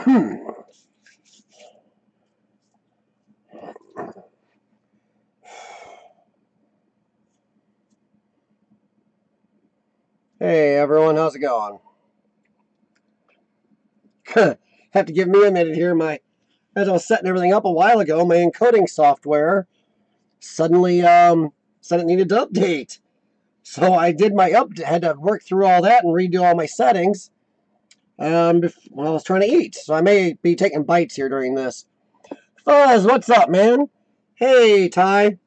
Hey everyone, how's it going? Have to give me a minute here. As I was setting everything up a while ago, my encoding software suddenly said it needed to update. So I did had to work through all that and redo all my settings while I was trying to eat. So I may be taking bites here during this. Fuzz, what's up, man? Hey, Ty.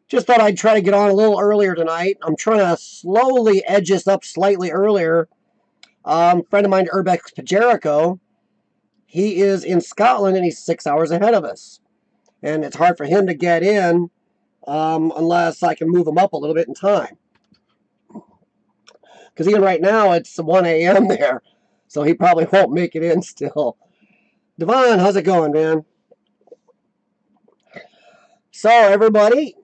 Just thought I'd try to get on a little earlier tonight. I'm trying to slowly edge this up slightly earlier. Friend of mine, Urbex Jericho, he is in Scotland and he's 6 hours ahead of us. And it's hard for him to get in unless I can move him up a little bit in time. Because even right now, it's 1 a.m. there. So he probably won't make it in still. Devon, how's it going, man? So, everybody,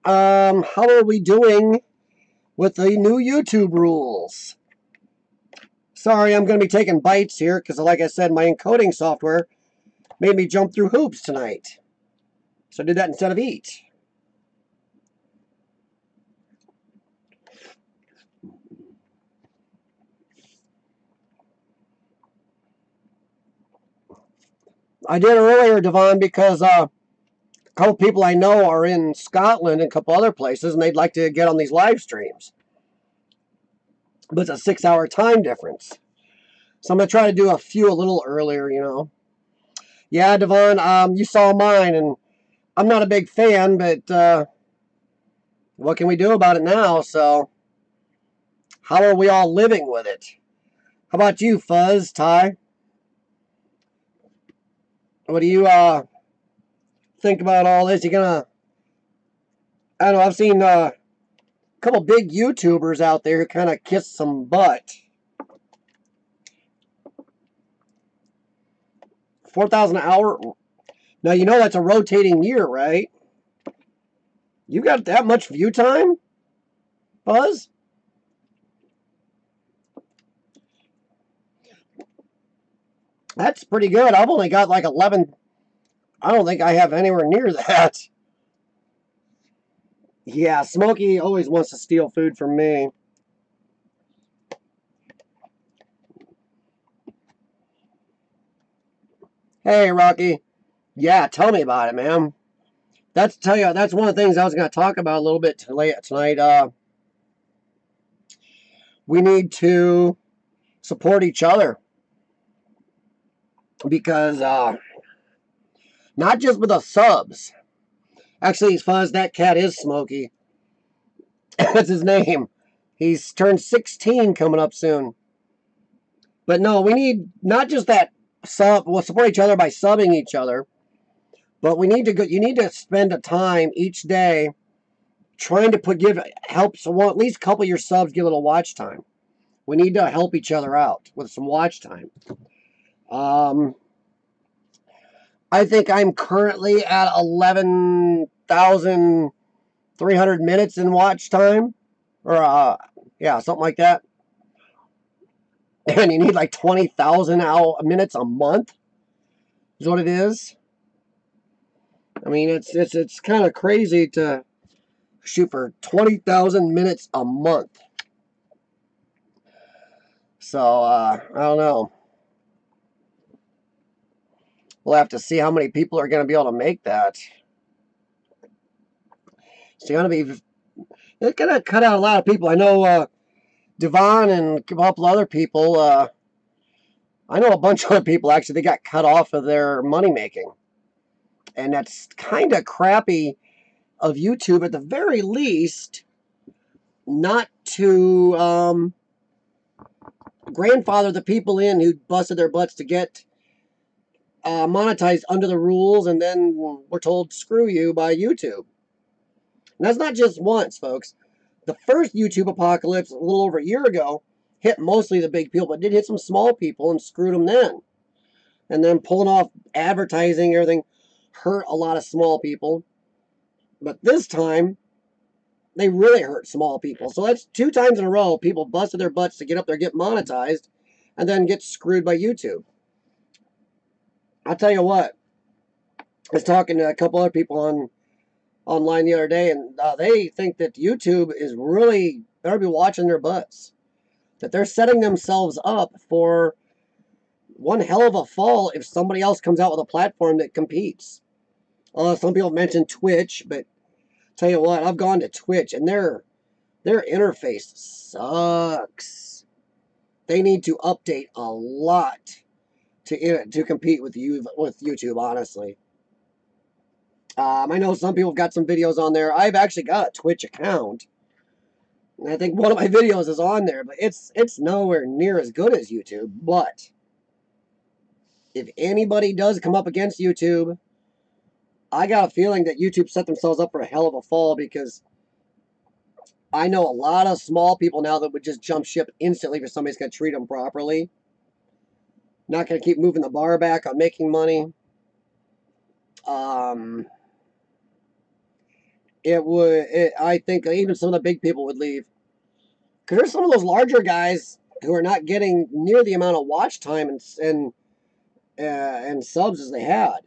how are we doing with the new YouTube rules? Sorry, I'm going to be taking bites here because, like I said, my encoding software made me jump through hoops tonight. So I did that instead of eat. I did earlier, Devon, because a couple people I know are in Scotland and a couple other places, and they'd like to get on these live streams. But it's a 6-hour time difference. So I'm going to try to do a few a little earlier, you know. Yeah, Devon, you saw mine, and I'm not a big fan, but what can we do about it now? So how are we all living with it? How about you, Fuzz, Ty? What do you think about all this? You gonna? I don't know. I've seen a couple big YouTubers out there who kind of kiss some butt. 4,000 an hour. Now you know that's a rotating year, right? You got that much view time, Buzz? That's pretty good. I've only got like 11. I don't think I have anywhere near that. Yeah, Smokey always wants to steal food from me. Hey, Rocky. Yeah, tell me about it, man. That's one of the things I was going to talk about a little bit tonight. We need to support each other because not just with the subs. Actually, Fuzz, that cat is Smokey. That's his name. He's turned 16 coming up soon. But no, we need not just that sub. We'll support each other by subbing each other, but we need to go. You need to spend a time each day trying to help someone, at least a couple of your subs get a little watch time. We need to help each other out with some watch time. I think I'm currently at 11,300 minutes in watch time, or yeah, something like that. And you need like 20,000 minutes a month. Is what it is. I mean, it's kind of crazy to shoot for 20,000 minutes a month. So I don't know. We'll have to see how many people are going to be able to make that. It's going to cut out a lot of people. I know Devon and a couple other people. I know a bunch of other people actually. They got cut off of their money making, and that's kind of crappy of YouTube at the very least. Not to grandfather the people in who busted their butts to get monetized under the rules, and then we're told screw you by YouTube. And that's not just once, folks. The first YouTube apocalypse a little over a year ago hit mostly the big people, but did hit some small people and screwed them then. And then pulling off advertising, everything hurt a lot of small people. But this time, they really hurt small people. So that's 2 times in a row people busted their butts to get up there, get monetized, and then get screwed by YouTube. I'll tell you what. I was talking to a couple other people online the other day, and they think that YouTube is really better be watching their butts. That they're setting themselves up for one hell of a fall if somebody else comes out with a platform that competes. Some people mention Twitch, but tell you what, I've gone to Twitch and their interface sucks. They need to update a lot to compete with YouTube. Honestly, I know some people have got some videos on there. I've actually got a Twitch account, and I think one of my videos is on there, but it's nowhere near as good as YouTube. But if anybody does come up against YouTube, I got a feeling that YouTube set themselves up for a hell of a fall, because I know a lot of small people now that would just jump ship instantly if somebody's going to treat them properly. Not going to keep moving the bar back on making money. I think even some of the big people would leave. Because there's some of those larger guys who are not getting near the amount of watch time and subs as they had.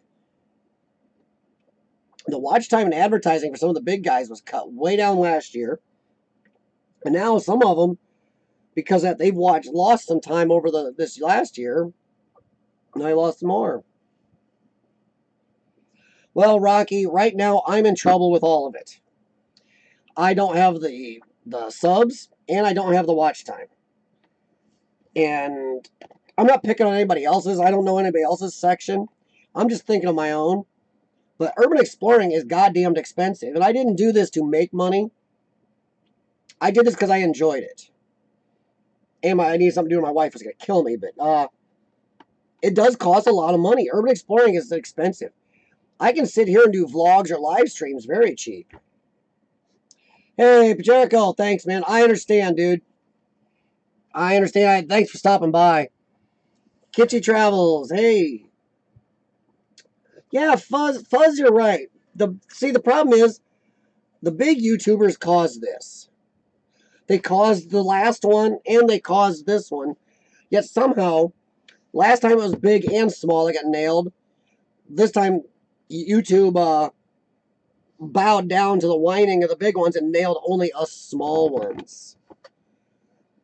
The watch time and advertising for some of the big guys was cut way down last year. And now some of them, because that they've lost some time over this last year, and I lost more. Well, Rocky, right now I'm in trouble with all of it. I don't have the subs, and I don't have the watch time. And I'm not picking on anybody else's. I don't know anybody else's section. I'm just thinking of my own. But urban exploring is goddamn expensive. And I didn't do this to make money. I did this because I enjoyed it. And I needed something to do with my wife was going to kill me. But it does cost a lot of money. Urban exploring is expensive. I can sit here and do vlogs or live streams very cheap. Hey, Jericho, thanks, man. I understand, dude. I understand. Thanks for stopping by. Kitschy Travels, hey. Yeah, Fuzz, you're right. The problem is, the big YouTubers caused this. They caused the last one, and they caused this one. Yet somehow, last time it was big and small, they got nailed. This time, YouTube bowed down to the whining of the big ones and nailed only us small ones.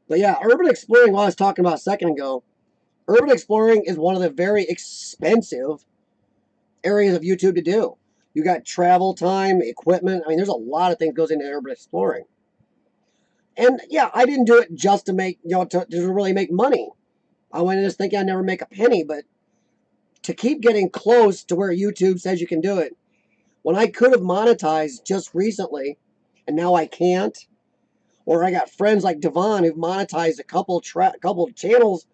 But yeah, urban exploring, what I was talking about a second ago, urban exploring is one of the very expensive areas of YouTube to do. You got travel time, equipment. I mean, there's a lot of things goes into urban exploring. And yeah, I didn't do it just to make, to really make money. I went in just thinking I'd never make a penny, but to keep getting close to where YouTube says you can do it, when I could have monetized just recently, and now I can't, or I got friends like Devon who've monetized a couple channels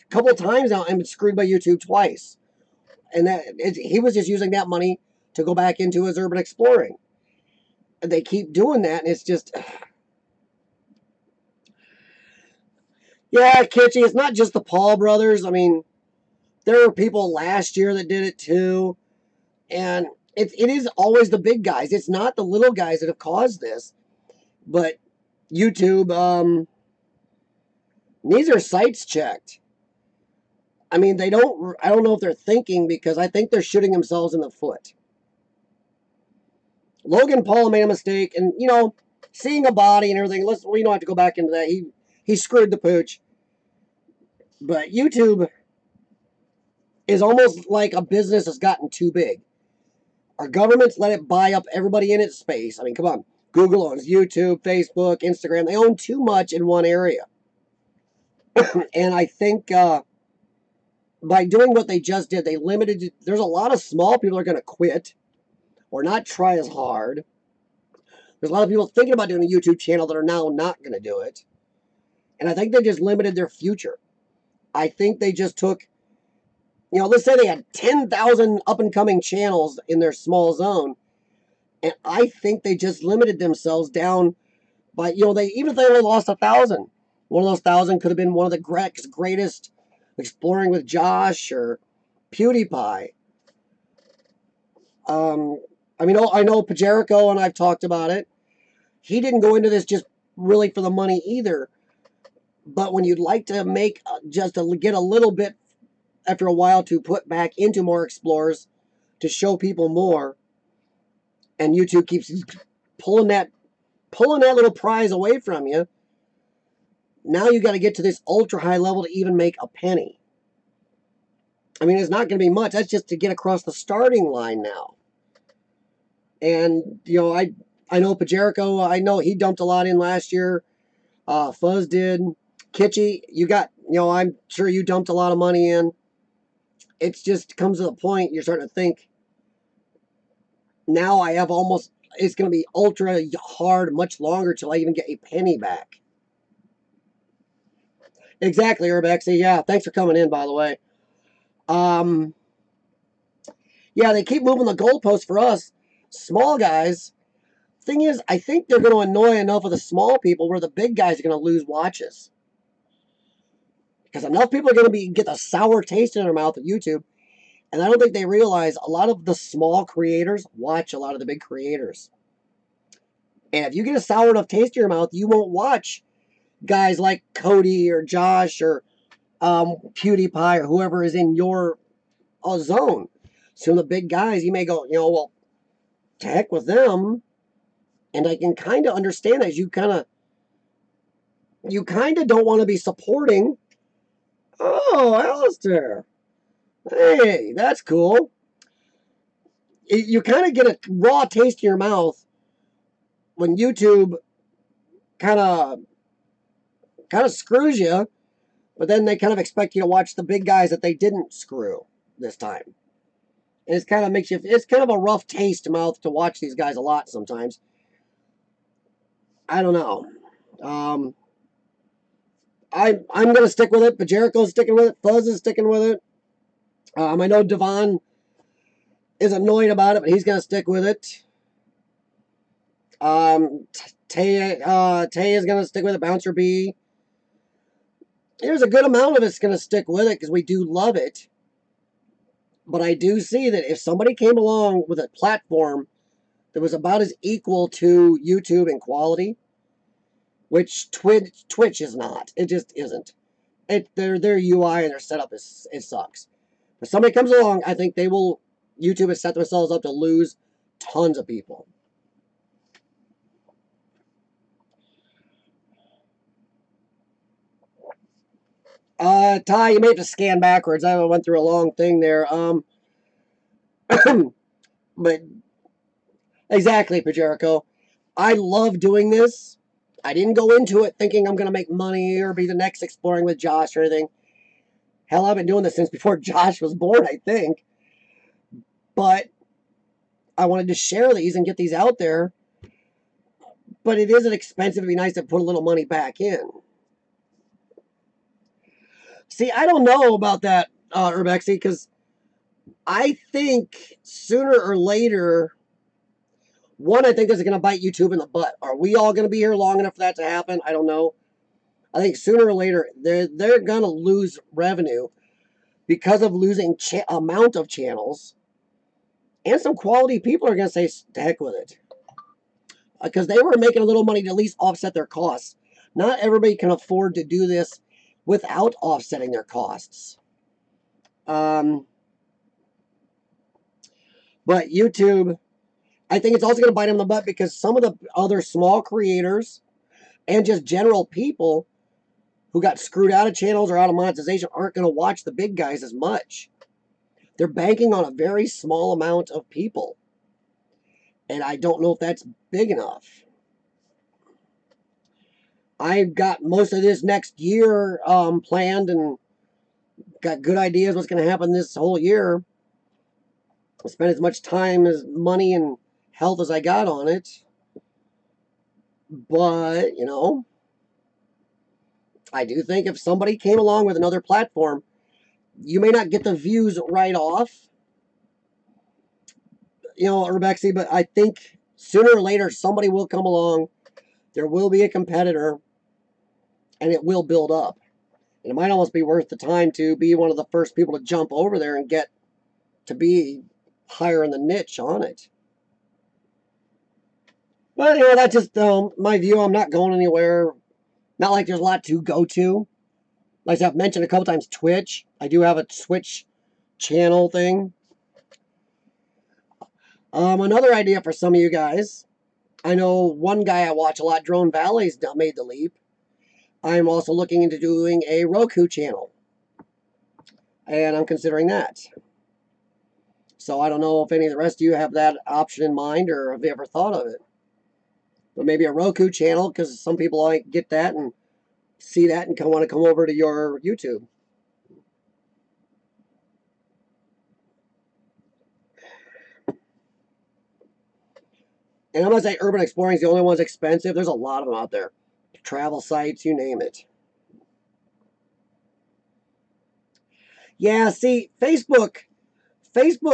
a couple times now and been screwed by YouTube twice. And he was just using that money to go back into his urban exploring. And they keep doing that, and it's just... Yeah, Kitschy, it's not just the Paul brothers. I mean, there were people last year that did it too. And it is always the big guys. It's not the little guys that have caused this. But YouTube, these are sites checked. I mean, I don't know if they're thinking, because I think they're shooting themselves in the foot. Logan Paul made a mistake, and, seeing a body and everything, we don't have to go back into that. He screwed the pooch. But YouTube is almost like a business that's gotten too big. Our governments let it buy up everybody in its space. I mean, come on. Google owns YouTube, Facebook, Instagram. They own too much in one area. And I think by doing what they just did, they limited... There's a lot of small people are going to quit or not try as hard. There's a lot of people thinking about doing a YouTube channel that are now not going to do it. And I think they just limited their future. I think they just took... let's say they had 10,000 up-and-coming channels in their small zone. And I think they just limited themselves down by, even if they only lost 1,000. One of those 1,000 could have been one of the greatest Exploring with Josh or PewDiePie. I know Pajerico, and I've talked about it. He didn't go into this just really for the money either. But when you'd like to make just to get a little bit after a while to put back into more explorers to show people more, and YouTube keeps pulling that little prize away from you. Now you got to get to this ultra high level to even make a penny. I mean, it's not going to be much. That's just to get across the starting line now. And I know Pajerico. I know he dumped a lot in last year. Fuzz did. Kitschy, you got, I'm sure you dumped a lot of money in. It just comes to the point you're starting to think, now I have almost, it's going to be ultra hard much longer till I even get a penny back. Exactly, Urbex. Yeah, thanks for coming in, by the way. Yeah, they keep moving the goalposts for us small guys. Thing is, I think they're going to annoy enough of the small people where the big guys are going to lose watches. Because enough people are going to get the sour taste in their mouth at YouTube. And I don't think they realize a lot of the small creators watch a lot of the big creators. And if you get a sour enough taste in your mouth, you won't watch guys like Cody or Josh or PewDiePie or whoever is in your zone. So the big guys, you may go, well, to heck with them. And I can kind of understand that. You kind of don't want to be supporting. Oh, Alistair. Hey, that's cool. You kind of get a raw taste in your mouth when YouTube kind of screws you, but then they kind of expect you to watch the big guys that they didn't screw this time. And it kind of makes you, it's kind of a rough taste mouth to watch these guys a lot sometimes. I don't know. I'm going to stick with it, but Jericho's sticking with it. Fuzz is sticking with it. I know Devon is annoyed about it, but he's going to stick with it. Tay is going to stick with it. Bouncer B. There's a good amount of us going to stick with it because we do love it. But I do see that if somebody came along with a platform that was about as equal to YouTube in quality, which Twitch is not. It just isn't. Their UI and their setup it sucks. If somebody comes along, I think YouTube has set themselves up to lose tons of people. Ty, you may have to scan backwards. I went through a long thing there. But exactly, Pajerico. I love doing this. I didn't go into it thinking I'm going to make money or be the next Exploring with Josh or anything. Hell, I've been doing this since before Josh was born, I think. But I wanted to share these and get these out there. But it isn't expensive. It'd be nice to put a little money back in. See, I don't know about that, Urbexy, because I think sooner or later, one, I think this is going to bite YouTube in the butt. Are we all going to be here long enough for that to happen? I don't know. I think sooner or later, they're going to lose revenue because of losing amount of channels. And some quality people are going to say, to heck with it. Because they were making a little money to at least offset their costs. Not everybody can afford to do this without offsetting their costs. But YouTube, I think it's also going to bite them in the butt because some of the other small creators and just general people who got screwed out of channels or out of monetization aren't going to watch the big guys as much. They're banking on a very small amount of people. And I don't know if that's big enough. I've got most of this next year planned and got good ideas what's going to happen this whole year. I spent as much time, as money, and health as I got on it. But, I do think if somebody came along with another platform, you may not get the views right off, Urbexy, but I think sooner or later somebody will come along. There will be a competitor, and it will build up. And it might almost be worth the time to be one of the first people to jump over there and get to be higher in the niche on it. But, that's just my view. I'm not going anywhere. Not like there's a lot to go to. Like I've mentioned a couple times, Twitch. I do have a Twitch channel thing. Another idea for some of you guys. I know one guy I watch a lot, Drone Valley's made the leap. I'm also looking into doing a Roku channel. And I'm considering that. So I don't know if any of the rest of you have that option in mind or have you ever thought of it. But maybe a Roku channel, because some people might get that and see that and want to come over to your YouTube. And I'm going to say urban exploring is the only one's expensive. There's a lot of them out there. Travel sites, you name it. Yeah, see, Facebook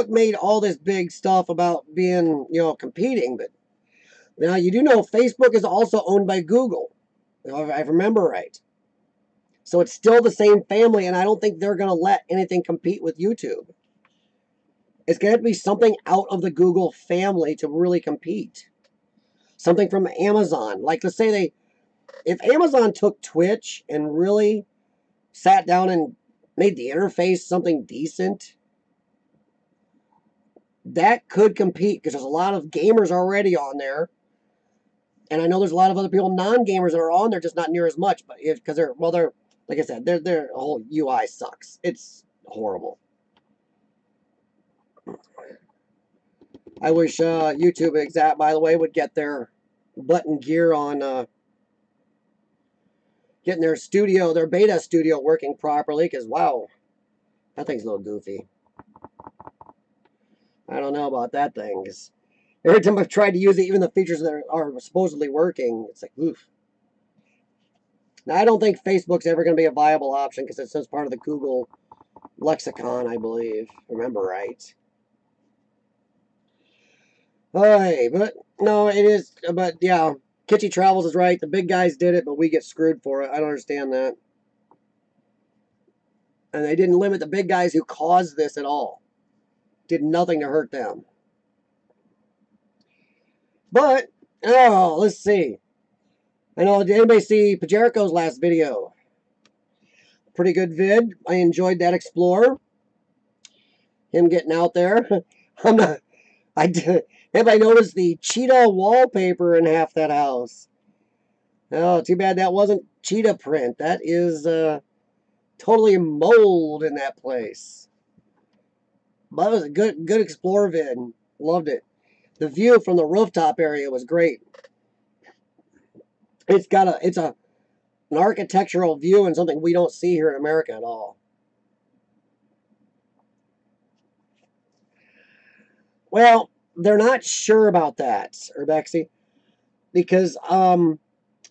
made all this big stuff about being, competing, but now you do know Facebook is also owned by Google, if I remember right. So it's still the same family, and I don't think they're going to let anything compete with YouTube. It's going to have to be something out of the Google family to really compete. Something from Amazon. Like, let's say if Amazon took Twitch and really sat down and made the interface something decent, that could compete, because there's a lot of gamers already on there. And I know there's a lot of other people, non-gamers, that are on there, just not near as much. But because they're like I said, their whole UI sucks. It's horrible. I wish YouTube, by the way, would get their button gear on getting their beta studio working properly, because wow, that thing's a little goofy. I don't know about that thing, because every time I've tried to use it, even the features that are supposedly working, it's like, oof. Now, I don't think Facebook's ever going to be a viable option, because it's just part of the Google lexicon, I believe. Remember right. Hey, but no, it is. But yeah, Kitschy Travels is right. The big guys did it, but we get screwed for it. I don't understand that. And they didn't limit the big guys who caused this at all. Did nothing to hurt them. But, oh, let's see. I know, did anybody see Pajerico's last video? Pretty good vid. I enjoyed that Explorer. Him getting out there. I'm not. I did. Everybody noticed the cheetah wallpaper in half that house? Oh, too bad that wasn't cheetah print. That is totally mold in that place. But it was a good Explorer vid. Loved it. The view from the rooftop area was great. It's an architectural view and something we don't see here in America at all. Well, they're not sure about that, Urbexy, because one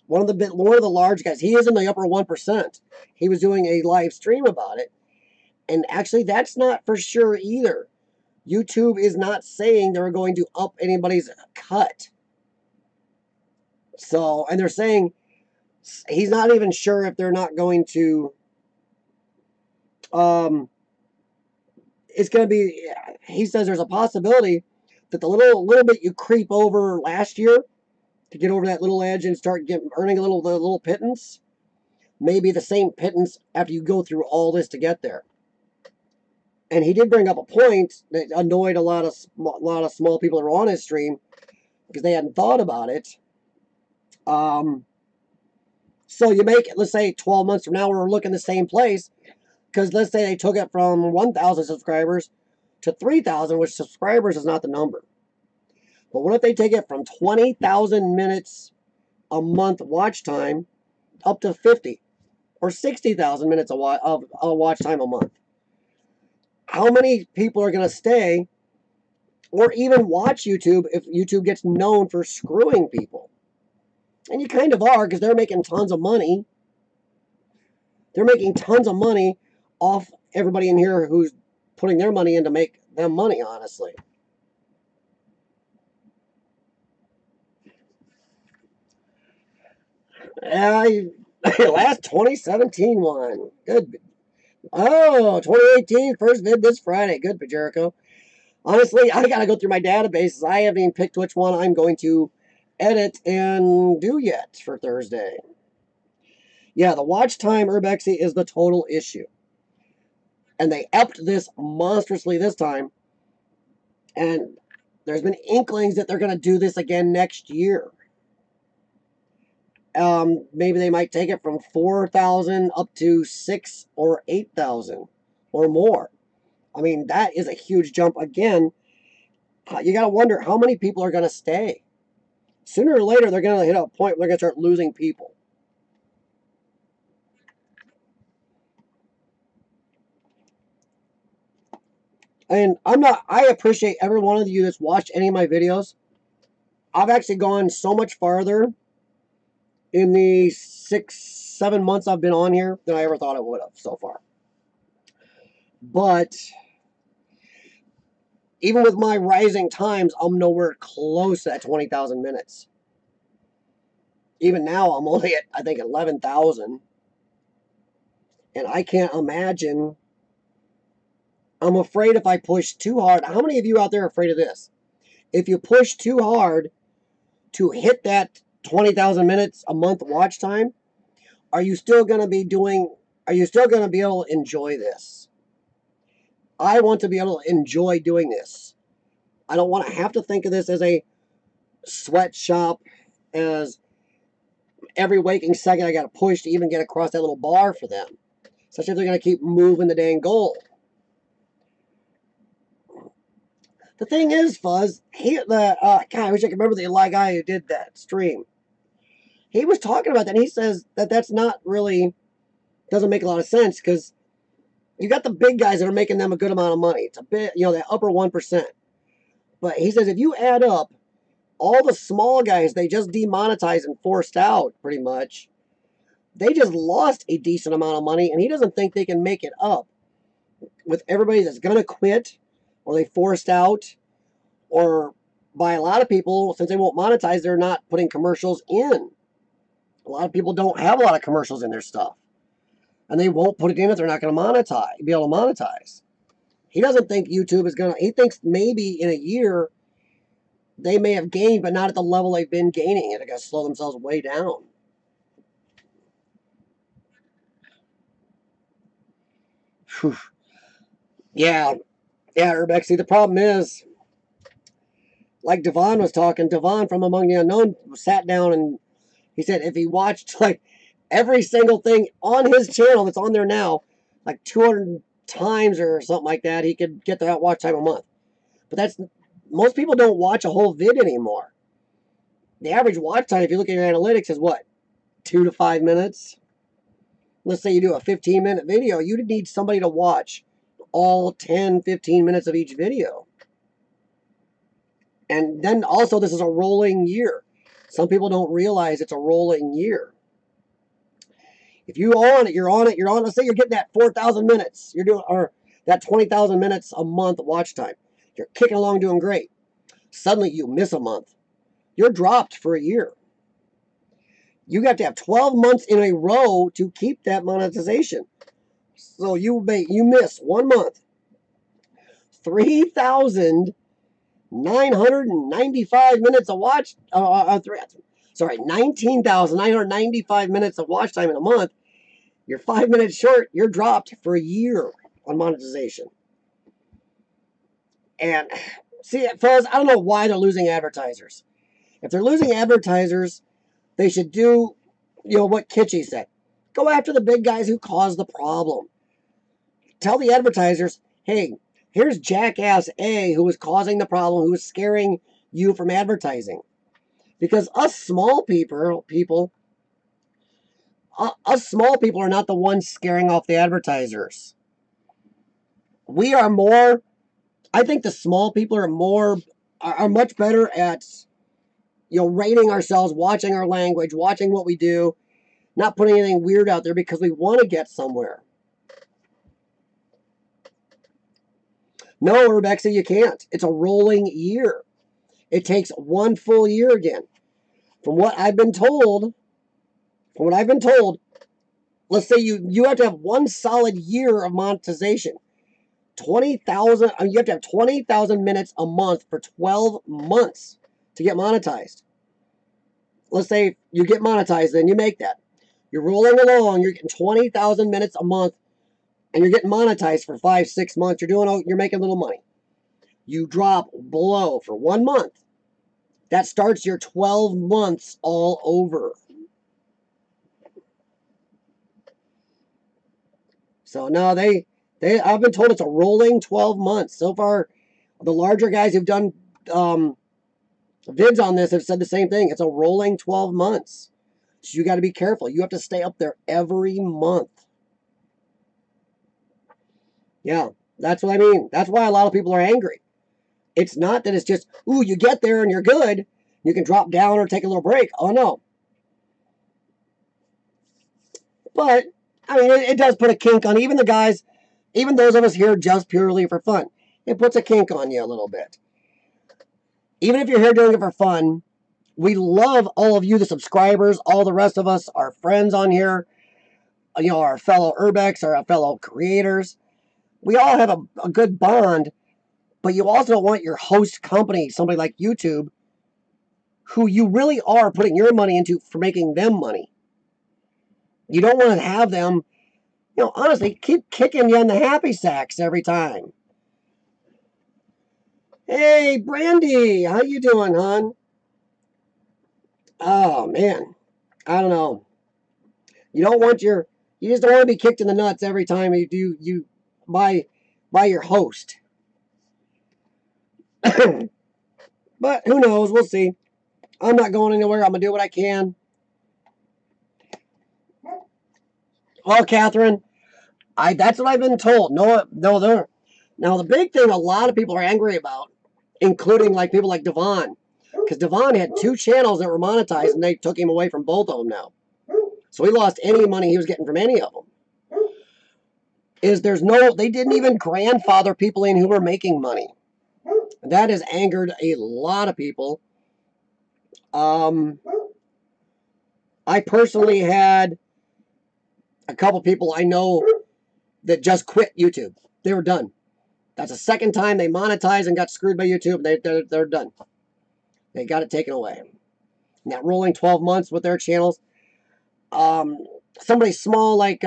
of the large guys, he is in the upper 1%. He was doing a live stream about it, and actually that's not for sure either. YouTube is not saying they're going to up anybody's cut. So, and they're saying he's not even sure if they're not going to it's going to be, he says there's a possibility that the little bit you creep over last year to get over that little edge and start earning the little pittance may be the same pittance after you go through all this to get there. And he did bring up a point that annoyed a lot of small people that were on his stream because they hadn't thought about it. So you make, let's say 12 months from now, we're looking the same place, because let's say they took it from 1,000 subscribers to 3,000, which subscribers is not the number. But what if they take it from 20,000 minutes a month watch time up to 50 or 60,000 minutes of watch time a month? How many people are going to stay or even watch YouTube if YouTube gets known for screwing people? And you kind of are, because they're making tons of money. They're making tons of money off everybody in here who's putting their money in to make them money, honestly. Last 2017 one. Good. Oh, 2018 first vid this Friday. Good, Pajerico. Honestly, I gotta go through my databases. I haven't even picked which one I'm going to edit and do yet for Thursday. Yeah, the watch time, Urbexy, is the total issue. And they upped this monstrously this time. And there's been inklings that they're going to do this again next year. Maybe they might take it from 4,000 up to 6 or 8,000 or more. I mean, that is a huge jump again. You got to wonder how many people are going to stay. Sooner or later, they're going to hit a point where they're going to start losing people. And I appreciate every one of you that's watched any of my videos. I've actually gone so much farther in the 6-7 months I've been on here than I ever thought I would have so far. But even with my rising times, I'm nowhere close to that 20,000 minutes. Even now, I'm only at, I think, 11,000. And I can't imagine. I'm afraid if I push too hard. How many of you out there are afraid of this? If you push too hard to hit that 20,000 minutes a month watch time, are you still going to be able to enjoy this? I want to be able to enjoy doing this. I don't want to have to think of this as a sweatshop, as every waking second I got to push to even get across that little bar for them. Especially if they're going to keep moving the dang goal. The thing is, Fuzz, God, I wish I could remember the guy who did that stream. He was talking about that, and he says that that's not really, doesn't make a lot of sense, because you got the big guys that are making them a good amount of money. It's a bit, that upper 1%. But he says if you add up all the small guys they just demonetized and forced out, pretty much, they just lost a decent amount of money, and he doesn't think they can make it up with everybody that's going to quit, or they forced out, or by a lot of people, since they won't monetize, they're not putting commercials in. A lot of people don't have a lot of commercials in their stuff, and they won't put it in if they're not going to be able to monetize. He doesn't think YouTube is going to, he thinks maybe in a year they may have gained, but not at the level they've been gaining. They're going to slow themselves way down. Whew. Yeah, Urbex. See, the problem is, like Devon was talking, Devon from Among the Unknown sat down and he said if he watched like every single thing on his channel that's on there now, like 200 times or something like that, he could get that watch time a month. But most people don't watch a whole vid anymore. The average watch time, if you look at your analytics, is what? 2 to 5 minutes? Let's say you do a 15-minute video. You need somebody to watch all 10, 15 minutes of each video. And then also, this is a rolling year. Some people don't realize it's a rolling year. If you're on it. Let's say you're getting that 4,000 minutes. You're doing, or that 20,000 minutes a month watch time. You're kicking along doing great. Suddenly you miss a month. You're dropped for a year. You have to have 12 months in a row to keep that monetization. So you miss 1 month. 3,995 minutes of 19,995 minutes of watch time in a month. You're 5 minutes short. You're dropped for a year on monetization. And see, fellas, I don't know why they're losing advertisers. If they're losing advertisers, they should do, what Kitschy said. Go after the big guys who caused the problem. Tell the advertisers, hey, here's jackass A who was causing the problem, who was scaring you from advertising. Because us small people are not the ones scaring off the advertisers. We are more, I think the small people are much better at, rating ourselves, watching our language, watching what we do, not putting anything weird out there because we want to get somewhere. No, Rebecca, you can't. It's a rolling year. It takes 1 full year again. From what I've been told, let's say you have to have 1 solid year of monetization. 20,000, you have to have 20,000 minutes a month for 12 months to get monetized. Let's say you get monetized, then you make that. You're rolling along. You're getting 20,000 minutes a month, and you're getting monetized for 5, 6 months. You're making a little money. You drop below for 1 month. That starts your 12 months all over. So no, I've been told it's a rolling 12 months. So far, the larger guys who've done vids on this have said the same thing. It's a rolling 12 months. So you got to be careful. You have to stay up there every month. Yeah, that's what I mean. That's why a lot of people are angry. It's not that it's just, ooh, you get there and you're good. You can drop down or take a little break. Oh, no. But, I mean, it does put a kink on even the guys, even those of us here just purely for fun. It puts a kink on you a little bit. Even if you're here doing it for fun, we love all of you, the subscribers, all the rest of us, our friends on here, you know, our fellow Urbex, our fellow creators. We all have a good bond, but you also don't want your host company, somebody like YouTube, who you really are putting your money into for making them money. You don't want to have them, you know, honestly, keep kicking you in the happy sacks every time. Hey, Brandy, how you doing, hon? Oh, man. I don't know. You don't want you just don't want to be kicked in the nuts every time you by your host. But who knows? We'll see. I'm not going anywhere. I'm gonna do what I can. Well, Catherine, that's what I've been told. No, there. Now the big thing a lot of people are angry about, including like people like Devon, because Devon had 2 channels that were monetized and they took him away from both of them now. So he lost any money he was getting from any of them. They didn't even grandfather people in who were making money. That has angered a lot of people. I personally had a couple people I know that just quit YouTube. They were done. That's the second time they monetized and got screwed by YouTube. They're done. They got it taken away. And that rolling 12 months with their channels. Somebody small like,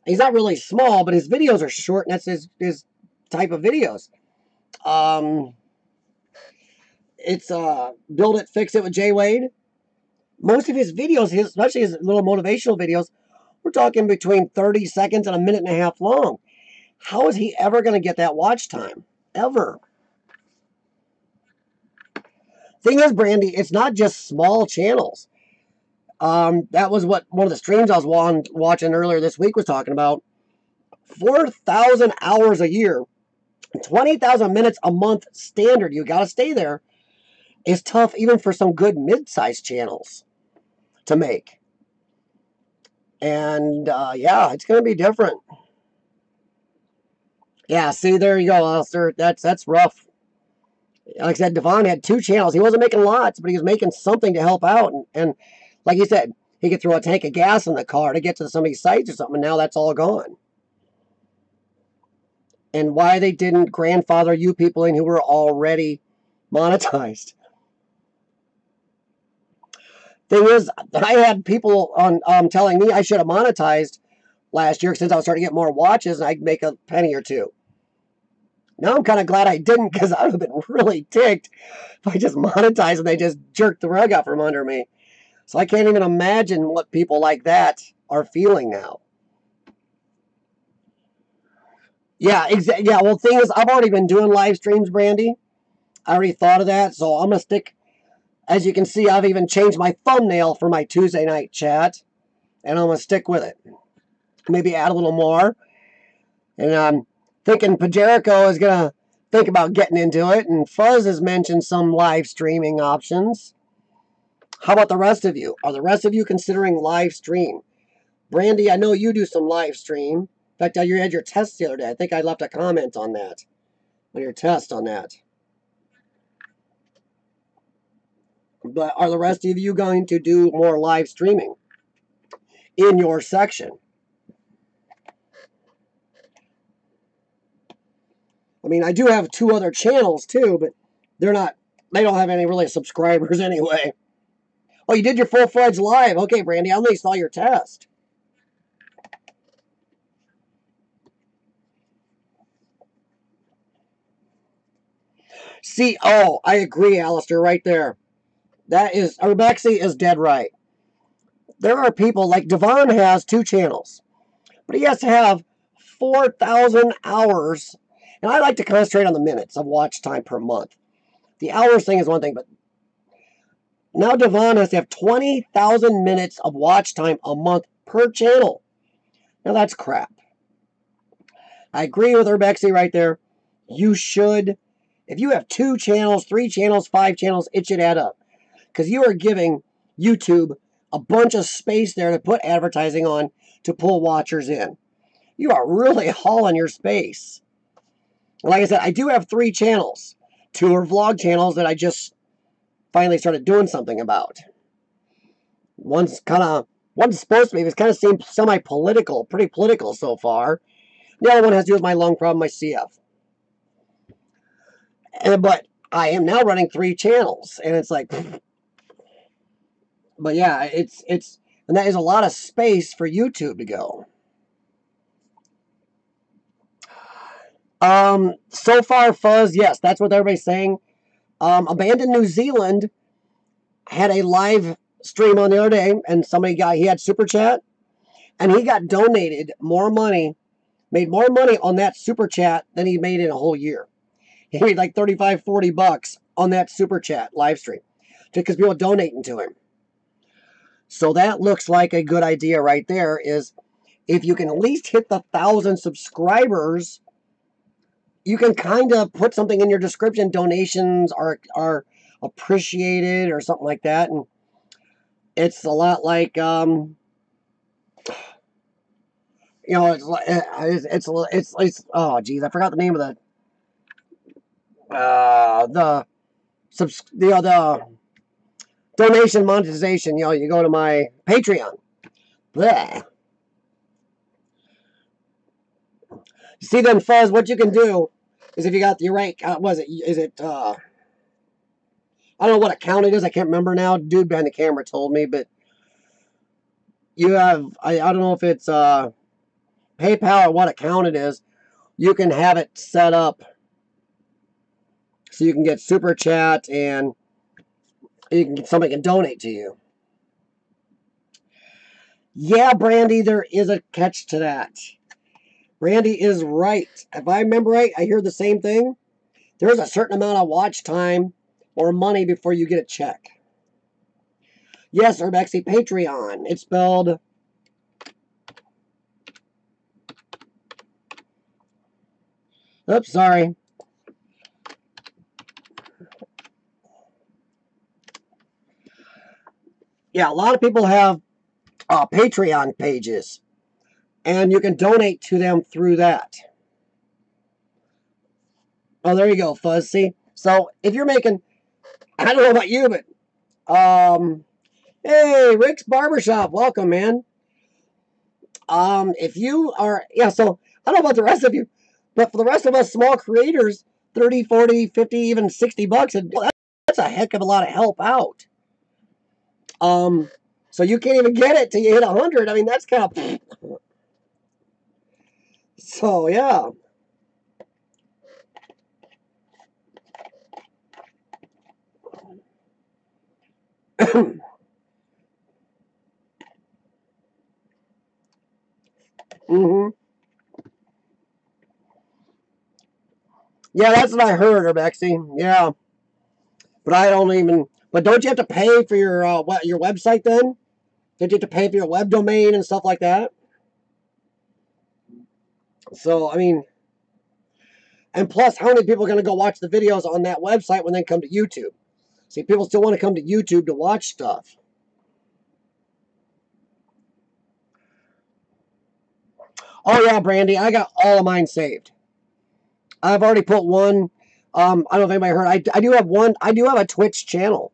he's not really small, but his videos are short, and that's his type of videos. It's Build It, Fix It with Jay Wade. Most of his videos, especially his little motivational videos, we're talking between 30 seconds and a minute and a half long. How is he ever going to get that watch time? Ever. Thing is, Brandy, it's not just small channels. That was what one of the streams I was watching earlier this week was talking about. 4,000 hours a year, 20,000 minutes a month standard. You got to stay there. Is tough even for some good mid-sized channels to make. And yeah, it's going to be different. Yeah, see, there you go, Alistair. That's rough. Like I said, Devon had 2 channels. He wasn't making lots, but he was making something to help out. And like you said, he could throw a tank of gas in the car to get to somebody's sites or something, and now that's all gone. And why they didn't grandfather you people in who were already monetized. Thing is, I had people on telling me I should have monetized last year since I was starting to get more watches and I'd make a penny or two. Now I'm kind of glad I didn't, because I would have been really ticked if I just monetized and they just jerked the rug out from under me. So I can't even imagine what people like that are feeling now. Yeah, exactly. Yeah, well, the thing is, I've already been doing live streams, Brandy. I already thought of that, so I'm going to stick. As you can see, I've even changed my thumbnail for my Tuesday night chat, and I'm going to stick with it. Maybe add a little more. And I'm thinking Pajerico is going to think about getting into it, and Fuzz has mentioned some live streaming options. How about the rest of you? Are the rest of you considering live stream? Brandy, I know you do some live stream. In fact, you had your test the other day. I think I left a comment on that, on your test on that. But are the rest of you going to do more live streaming in your section? I mean, I do have 2 other channels too, but they don't have any really subscribers anyway. Oh, you did your full-fledged live. Okay, Brandy, I only saw your test. See, oh, I agree, Alistair, right there. That is, Urbexy is dead right. There are people, like Devon has 2 channels, but he has to have 4,000 hours. And I like to concentrate on the minutes of watch time per month. The hours thing is one thing, but now Devon has to have 20,000 minutes of watch time a month per channel. Now that's crap. I agree with Urbexy right there. You should, if you have 2 channels, 3 channels, 5 channels, it should add up. Because you are giving YouTube a bunch of space there to put advertising on to pull watchers in. You are really hauling your space. Like I said, I do have 3 channels. 2 are vlog channels that I just finally started doing something about. One's supposed to be, it's kind of seemed semi-political, pretty political so far. The other one has to do with my lung problem, my CF. But I am now running 3 channels, and it's like, but yeah, and that is a lot of space for YouTube to go. So far, Fuzz, yes, that's what everybody's saying. Abandoned New Zealand had a live stream on the other day, and he had super chat, and he got donated more money, made more money on that super chat than he made in a whole year. He made like 35, 40 bucks on that super chat live stream because people donating to him. So that looks like a good idea right there, is if you can at least hit the 1,000 subscribers, you can kind of put something in your description. Donations are appreciated or something like that. And it's a lot like, you know, it's oh geez, I forgot the name of the donation monetization. You know, you go to my Patreon. Bleh. See then, Fuzz, what you can do is if you got the right, I don't know what account it is. I can't remember now. Dude behind the camera told me, but you have, I don't know if it's PayPal or what account it is. You can have it set up so you can get super chat and somebody can donate to you. Yeah, Brandy, there is a catch to that. Brandy is right. If I remember right, I hear the same thing. There's a certain amount of watch time or money before you get a check. Yes, Urbexy Patreon. It's spelled... Oops, sorry. Yeah, a lot of people have Patreon pages, and you can donate to them through that. Oh, there you go, Fuzz. See? So, if you're making... I don't know about you, but... hey, Rick's Barbershop. Welcome, man. If you are... Yeah, so, I don't know about the rest of you, but for the rest of us small creators, 30, 40, 50, even 60 bucks, that's a heck of a lot of help out. So you can't even get it till you hit 100. I mean, that's kind of... So, yeah. Mm-hmm. Yeah, that's what I heard, Urbexy. Yeah. But I don't even... But don't you have to pay for your website then? Don't you have to pay for your web domain and stuff like that? So, I mean... And plus, how many people are going to go watch the videos on that website when they come to YouTube? See, people still want to come to YouTube to watch stuff. Oh, yeah, Brandy. I got all of mine saved. I've already put one... I don't know if anybody heard. I do have one... I do have a Twitch channel.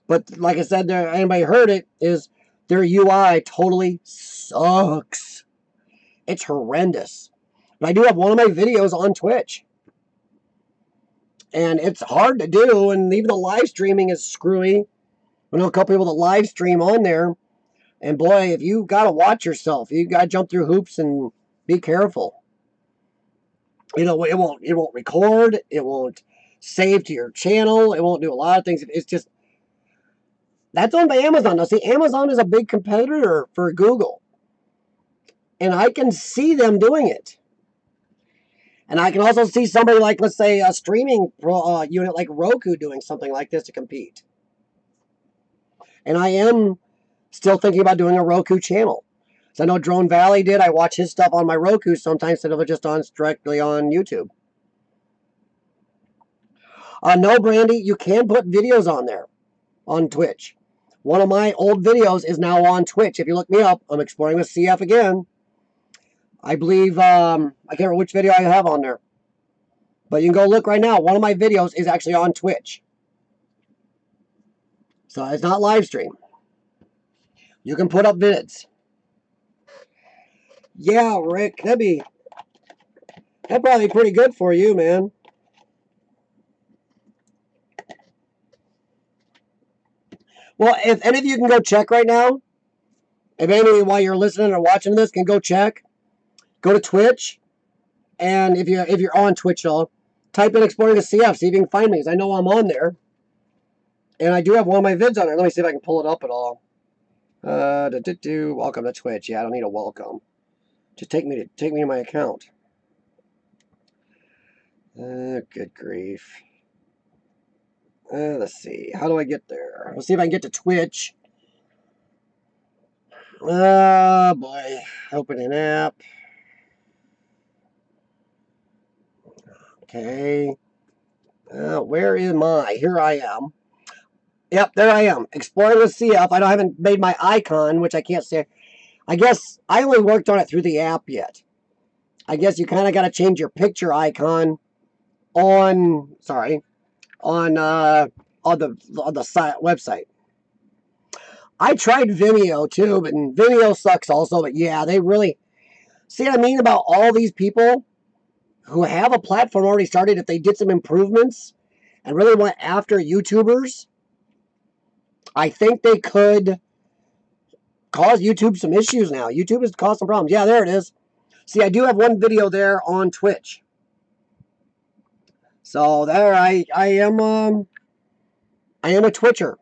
But like I said, anybody heard it, is their UI totally sucks. It's horrendous. But I do have one of my videos on Twitch. And it's hard to do, and even the live streaming is screwy. I know a couple people that live stream on there, and boy, if you got to watch yourself, you got to jump through hoops and be careful. You know, it won't record, it won't save to your channel, it won't do a lot of things. It's just that's owned by Amazon. Now, see, Amazon is a big competitor for Google, and I can see them doing it. And I can also see somebody like, let's say, a streaming unit like Roku doing something like this to compete. And I am still thinking about doing a Roku channel. So I know Drone Valley did. I watch his stuff on my Roku sometimes instead of just directly on YouTube. No, Brandy, you can put videos on there on Twitch. One of my old videos is now on Twitch. If you look me up, I'm exploring with CF again. I believe, I can't remember which video I have on there. But you can go look right now. One of my videos is actually on Twitch. So it's not live stream. You can put up vids. Yeah, Rick, that'd probably be pretty good for you, man. Well, if any of you can go check right now, if any while you're listening or watching this can go check, go to Twitch, and if you're on Twitch at all, type in Exploring the CF, see if you can find me, because I know I'm on there. And I do have one of my vids on there. Let me see if I can pull it up at all. Welcome to Twitch. Yeah, I don't need a welcome. Just take me to my account. Good grief. Let's see. How do I get there? Let's see if I can get to Twitch. Oh boy. Open an app. Okay. Where am I? Here I am. Yep, there I am. Exploring with CF. I haven't made my icon, which I can't say. I guess I only worked on it through the app yet. I guess you kind of got to change your picture icon on the site, website. I tried Vimeo too, but Vimeo sucks also. But yeah, they really see what I mean about all these people who have a platform already started. If they did some improvements and really went after YouTubers, I think they could cause YouTube some issues now. YouTube has caused some problems. Yeah, there it is. See, I do have one video there on Twitch. So there I am a Twitcher.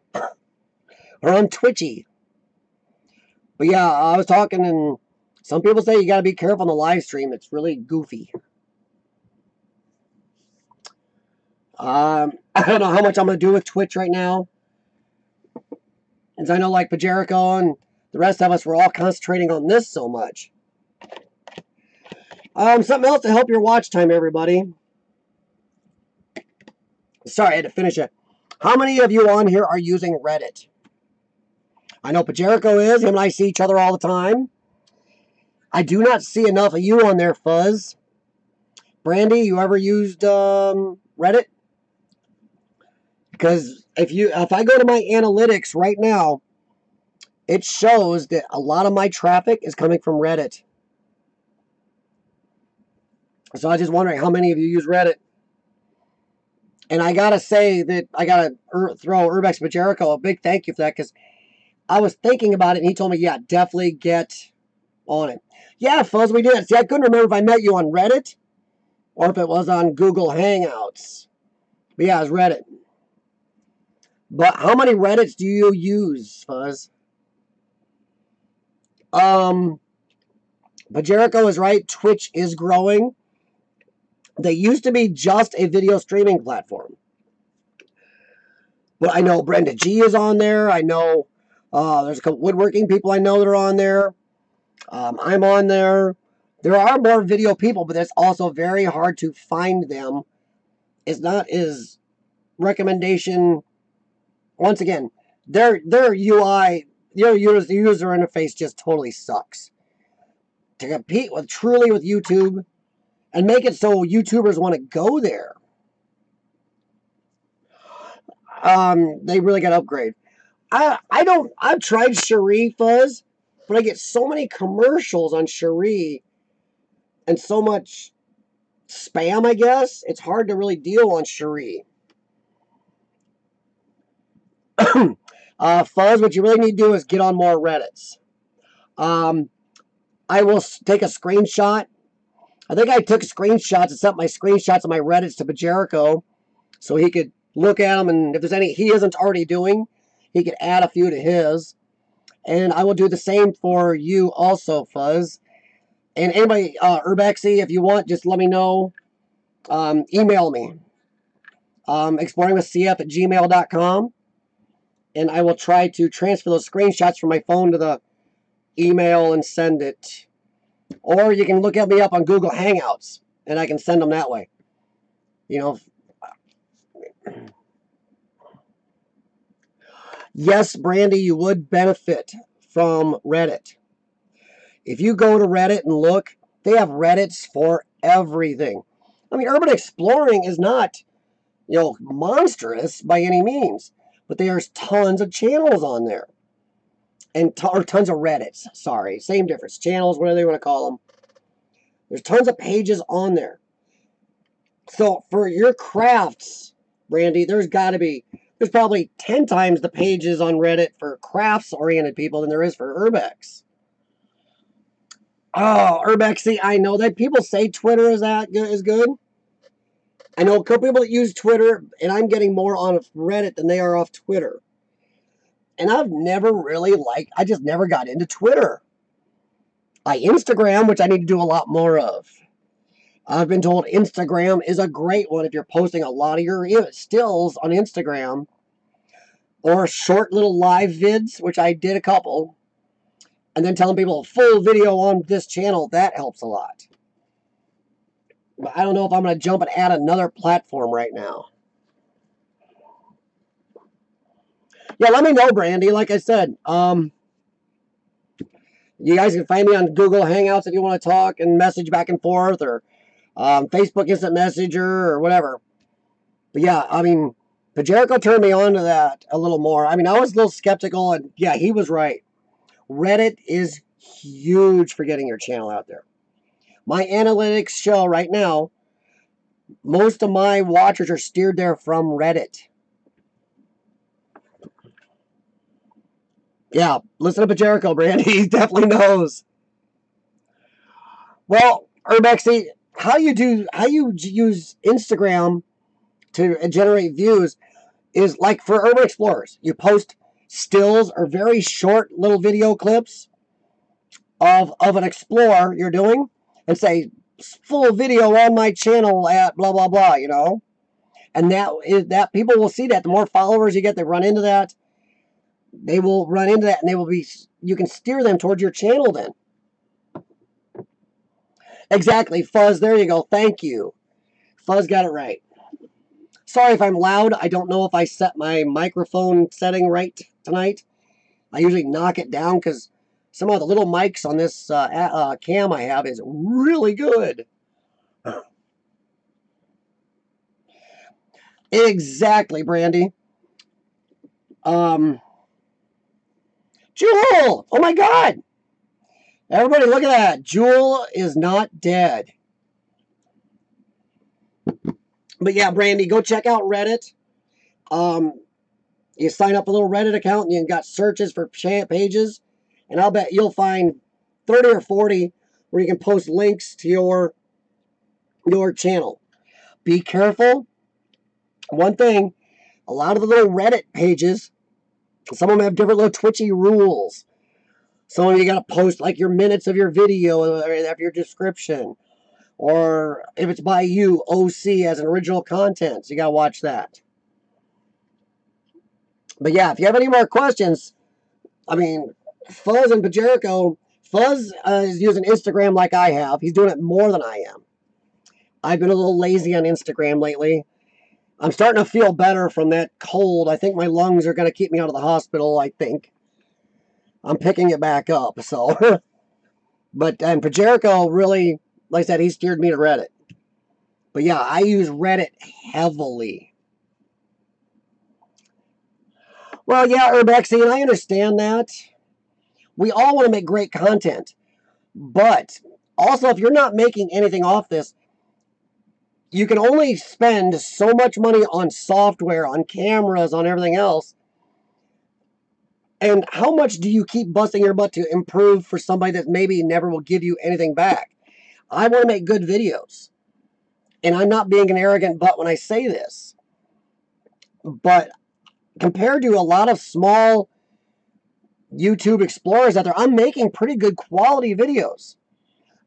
Or I'm Twitchy. But yeah, I was talking, and some people say you got to be careful on the live stream. It's really goofy. I don't know how much I'm going to do with Twitch right now. As I know, like Pajerico and the rest of us, we're all concentrating on this so much. Something else to help your watch time, everybody. Sorry, I had to finish it. How many of you on here are using Reddit? I know Pajerico is. Him and I see each other all the time. I do not see enough of you on there, Fuzz. Brandy, you ever used Reddit? Because if I go to my analytics right now, it shows that a lot of my traffic is coming from Reddit. So I was just wondering how many of you use Reddit. And I gotta say that I gotta throw Urbex Pajerico a big thank you for that, because I was thinking about it and he told me, yeah, definitely get on it. Yeah, Fuzz, we did. See, I couldn't remember if I met you on Reddit or if it was on Google Hangouts. But yeah, it was Reddit. But how many Reddits do you use, Fuzz? But Jericho is right. Twitch is growing. They used to be just a video streaming platform. But I know Brenda G is on there. I know there's a couple woodworking people I know that are on there. I'm on there. There are more video people, but it's also very hard to find them. It's not as recommendation. Once again, their UI, their user interface just totally sucks. To compete with YouTube and make it so YouTubers want to go there, they really got to upgrade. I've tried Cherie Fuzz, but I get so many commercials on Cherie and so much spam, I guess. It's hard to really deal on Cherie. Fuzz, what you really need to do is get on more Reddits. Um, I will take a screenshot. I think I took screenshots and sent my screenshots of my Reddits to Bajerico so he could look at them, and if there's any he isn't already doing, he could add a few to his. And I will do the same for you also, Fuzz. And anybody, Urbexy, if you want, just let me know. Email me. exploringwithcf@gmail.com. And I will try to transfer those screenshots from my phone to the email and send it. Or you can look at me up on Google Hangouts, and I can send them that way. You know, yes, Brandy, you would benefit from Reddit. If you go to Reddit and look, they have Reddits for everything. I mean, urban exploring is not, monstrous by any means, but there's tons of channels on there. Or tons of Reddits, sorry. Same difference. Channels, whatever you want to call them. There's tons of pages on there. So for your crafts, Brandy, there's probably 10 times the pages on Reddit for crafts-oriented people than there is for Urbex. Oh, Urbex, see, I know that people say Twitter is good. I know a couple people that use Twitter, and I'm getting more on Reddit than they are off Twitter. And I've never really I just never got into Twitter. Instagram, which I need to do a lot more of. I've been told Instagram is a great one if you're posting a lot of your stills on Instagram. Or short little live vids, which I did a couple. And then telling people a full video on this channel, that helps a lot. But I don't know if I'm going to jump and add another platform right now. Yeah, let me know, Brandy. Like I said, you guys can find me on Google Hangouts if you want to talk and message back and forth, or Facebook Instant Messenger, or whatever. But yeah, I mean, Bajerico turned me on to that a little more. I mean, I was a little skeptical, and yeah, he was right. Reddit is huge for getting your channel out there. My analytics show right now, most of my watchers are steered there from Reddit. Yeah, listen to Bajerico, Brandy. He definitely knows. Well, Urbexy, how you use Instagram to generate views is like for urban explorers. You post stills or very short little video clips of an explorer you're doing, and say full video on my channel at blah blah blah, and that people will see that. The more followers you get that run into that, they will run into that, and you can steer them towards your channel then. Exactly, Fuzz, there you go. Thank you. Fuzz got it right. Sorry if I'm loud. I don't know if I set my microphone setting right tonight. I usually knock it down because some of the little mics on this cam I have is really good. Exactly, Brandy. Jewel! Oh my God! Everybody look at that. Jewel is not dead. But yeah, Brandy, go check out Reddit. You sign up a little Reddit account and you got searches for pages, and I'll bet you'll find 30 or 40 where you can post links to your channel. Be careful. One thing, a lot of the little Reddit pages, some of them have different little twitchy rules. Some of you got to post like your minutes of your video or of your description. Or if it's by you, OC as an original content. So you got to watch that. But yeah, if you have any more questions, I mean, Fuzz and Bajerico, Fuzz is using Instagram like I have. He's doing it more than I am. I've been a little lazy on Instagram lately. I'm starting to feel better from that cold. I think my lungs are going to keep me out of the hospital, I think. I'm picking it back up, so. And Bajerico really, like I said, he steered me to Reddit. But yeah, I use Reddit heavily. Well, yeah, Urbexy, and I understand that. We all want to make great content. But also, if you're not making anything off this, you can only spend so much money on software, on cameras, on everything else. And how much do you keep busting your butt to improve for somebody that maybe never will give you anything back? I want to make good videos. And I'm not being an arrogant butt when I say this. But compared to a lot of small YouTube explorers out there, I'm making pretty good quality videos.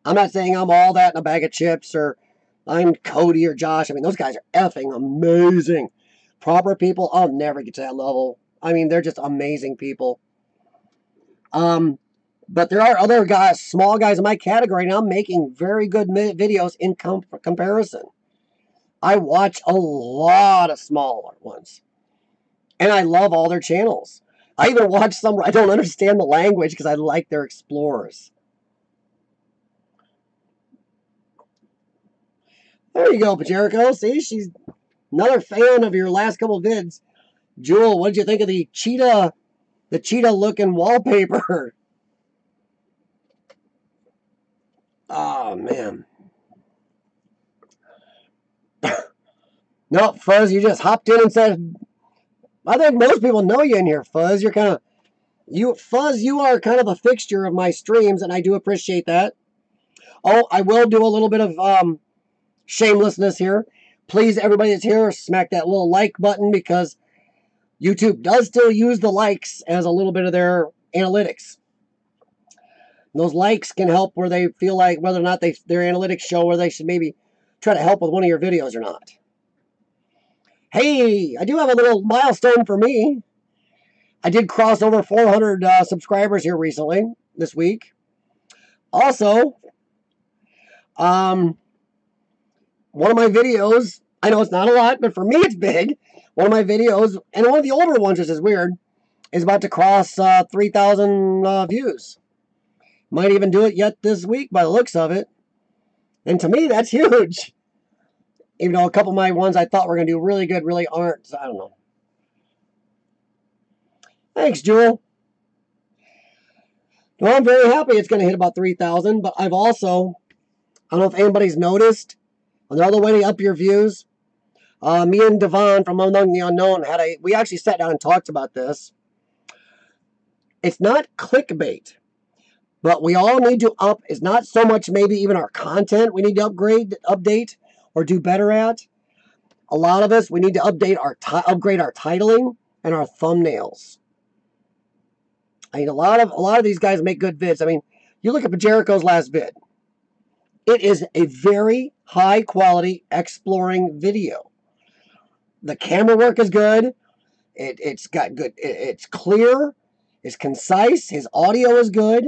I'm not saying I'm all that in a bag of chips or I'm Cody or Josh. I mean, those guys are effing amazing. Proper people, I'll never get to that level. I mean, they're just amazing people. But there are other guys, small guys in my category, and I'm making very good videos in comparison. I watch a lot of smaller ones, and I love all their channels. I even watch some where I don't understand the language because I like their explorers. There you go, Pajerico. See, she's another fan of your last couple of vids. Jewel, what did you think of the cheetah looking wallpaper? Oh, man. No, Fuzz, you just hopped in and said, I think most people know you in here, Fuzz. You're kind of, Fuzz, you are kind of a fixture of my streams, and I do appreciate that. Oh, I will do a little bit of shamelessness here. Please, everybody that's here, smack that little like button because YouTube does still use the likes as a little bit of their analytics. And those likes can help where they feel like whether or not their analytics show where they should maybe try to help with one of your videos or not. Hey, I do have a little milestone for me. I did cross over 400 subscribers here recently, this week. Also, one of my videos, I know it's not a lot, but for me it's big. One of my videos, and one of the older ones, which is weird, is about to cross 3,000 views. Might even do it yet this week by the looks of it. And to me, that's huge. Even though a couple of my ones I thought were going to do really good really aren't. So I don't know. Thanks, Jewel. Well, I'm very happy it's going to hit about 3,000, but I've also, I don't know if anybody's noticed, another way to up your views. Me and Devon from Among the Unknown we actually sat down and talked about this. It's not clickbait, but we all need to up. It's not so much maybe even our content we need to update, or do better at. A lot of us, we need to upgrade our titling and our thumbnails. I mean, a lot of these guys make good vids. I mean, you look at Jericho's last vid. It is a very high quality exploring video. The camera work is good. It's got good. It's clear. It's concise. His audio is good.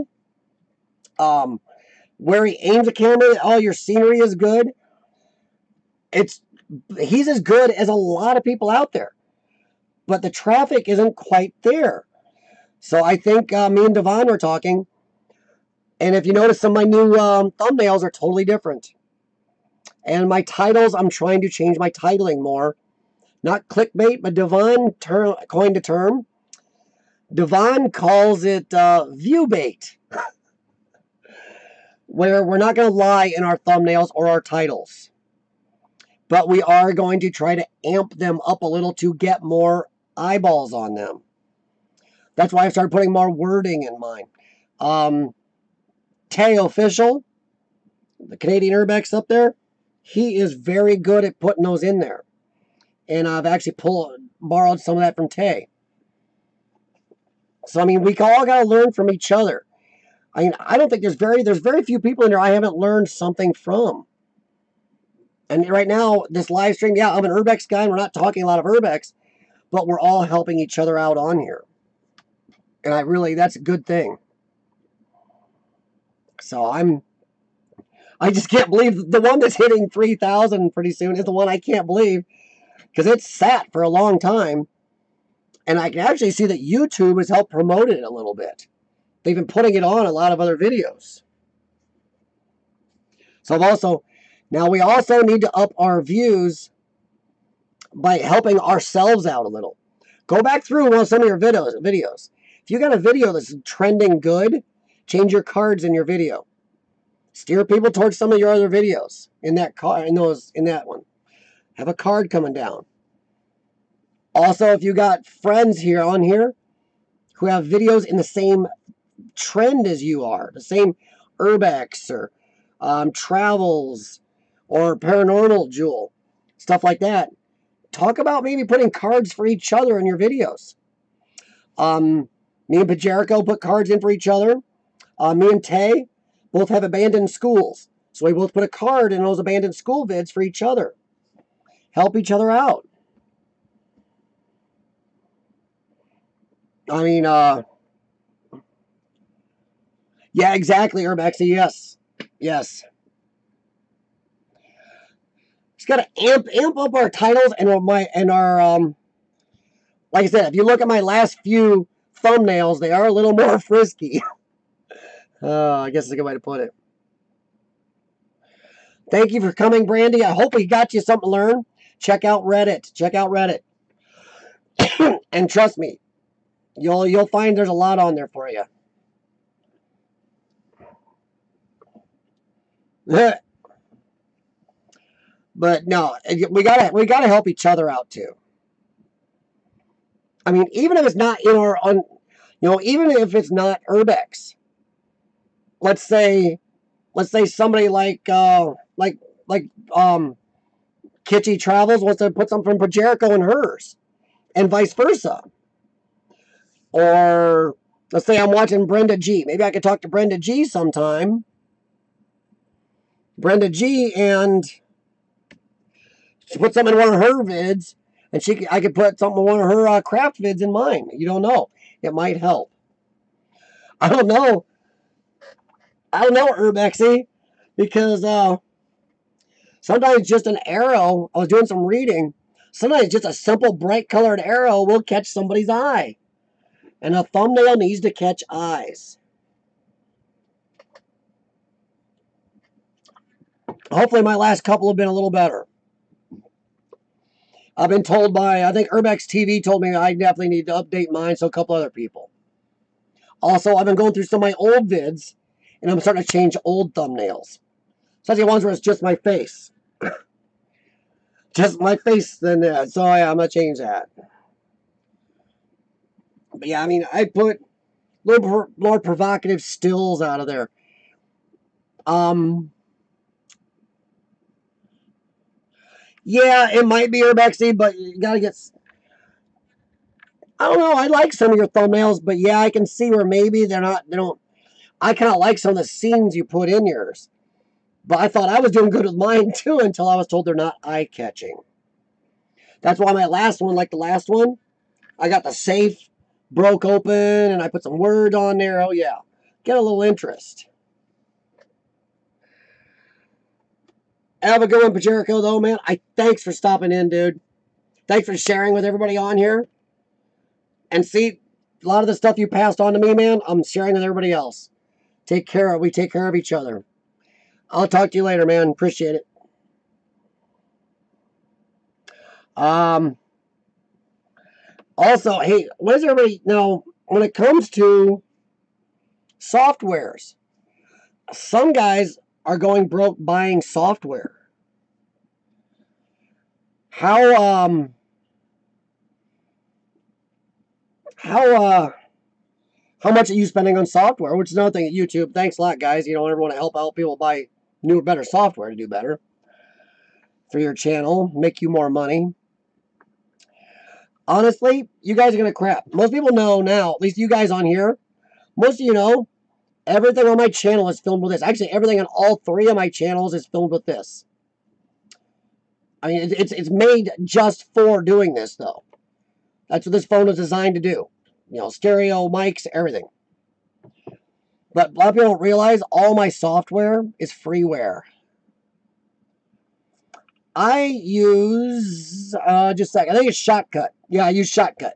Where he aims the camera, all your scenery is good. He's as good as a lot of people out there, but the traffic isn't quite there. So I think me and Devon were talking, and if you notice, some of my new thumbnails are totally different. And my titles, I'm trying to change my titling more. Not clickbait, but Devon coined a term. Devon calls it view bait, where we're not going to lie in our thumbnails or our titles, but we are going to try to amp them up a little to get more eyeballs on them. That's why I started putting more wording in mine. Tay Official, the Canadian Urbex up there, he is very good at putting those in there. And I've actually borrowed some of that from Tay. So, I mean, we all got to learn from each other. I mean, I don't think there's very few people in there I haven't learned something from. And right now, this live stream, yeah, I'm an Urbex guy, and we're not talking a lot of Urbex, but we're all helping each other out on here. And that's a good thing. So I just can't believe the one that's hitting 3,000 pretty soon is the one I can't believe, because it's sat for a long time. And I can actually see that YouTube has helped promote it a little bit. They've been putting it on a lot of other videos. So now we also need to up our views by helping ourselves out a little. Go back through some of your videos. If you got a video that's trending good, change your cards in your video. Steer people towards some of your other videos in that one. Have a card coming down. Also, if you got friends on here who have videos in the same trend as you are, the same Urbex or travels or paranormal jewel, stuff like that. Talk about maybe putting cards for each other in your videos. Me and Pajerico put cards in for each other. Me and Tay both have abandoned schools. So we both put a card in those abandoned school vids for each other. Help each other out. I mean, yeah, exactly, Urbexy, yes. Yes. Just gotta amp up our titles and our like I said, if you look at my last few thumbnails, they are a little more frisky. I guess it's a good way to put it. Thank you for coming, Brandy. I hope we got you something to learn. Check out Reddit. Check out Reddit. And trust me, you'll find there's a lot on there for you. But no, we gotta help each other out too. I mean, even if it's not in our even if it's not Urbex. Let's say somebody like Kitschy Travels wants to put something from Pajerico in hers, and vice versa. Or let's say I'm watching Brenda G. Maybe I could talk to Brenda G sometime. Brenda G, and she put something in one of her vids, and I could put something in one of her craft vids in mine. You don't know. It might help. I don't know. Urbexy, because sometimes just an arrow. I was doing some reading. Sometimes just a simple bright colored arrow will catch somebody's eye. And a thumbnail needs to catch eyes. Hopefully my last couple have been a little better. I've been told I think Urbex TV told me I definitely need to update mine, so a couple other people. Also, I've been going through some of my old vids, and I'm starting to change old thumbnails. Especially ones where it's just my face. Just my face, then so I'm going to change that. But yeah, I mean, I put a little more provocative stills out of there. Yeah, it might be Urbexy, but you gotta get. I don't know. I like some of your thumbnails, but yeah, I can see where maybe they're not. They don't. I kind of like some of the scenes you put in yours, but I thought I was doing good with mine too until I was told they're not eye catching. That's why my last one, like the last one, I got the safe broke open and I put some word on there. Oh yeah, get a little interest. Have a good one, Pajerico, though, man. Thanks for stopping in, dude. Thanks for sharing with everybody on here. And see, a lot of the stuff you passed on to me, man, I'm sharing with everybody else. We take care of each other. I'll talk to you later, man. Appreciate it. Also, hey, what does everybody know when it comes to softwares? Some guys are going broke buying software. How much are you spending on software? Which is another thing at YouTube. Thanks a lot, guys. You know, I want to help out people buy newer, better software to do better for your channel, make you more money. Honestly, you guys are gonna crap. Most people know now, at least you guys on here, most of you know, everything on my channel is filmed with this. Actually, everything on all three of my channels is filmed with this. I mean, it's made just for doing this, though. That's what this phone is designed to do. You know, stereo, mics, everything. But a lot of people don't realize all my software is freeware. I use, just a second, I think it's Shotcut. Yeah, I use Shotcut.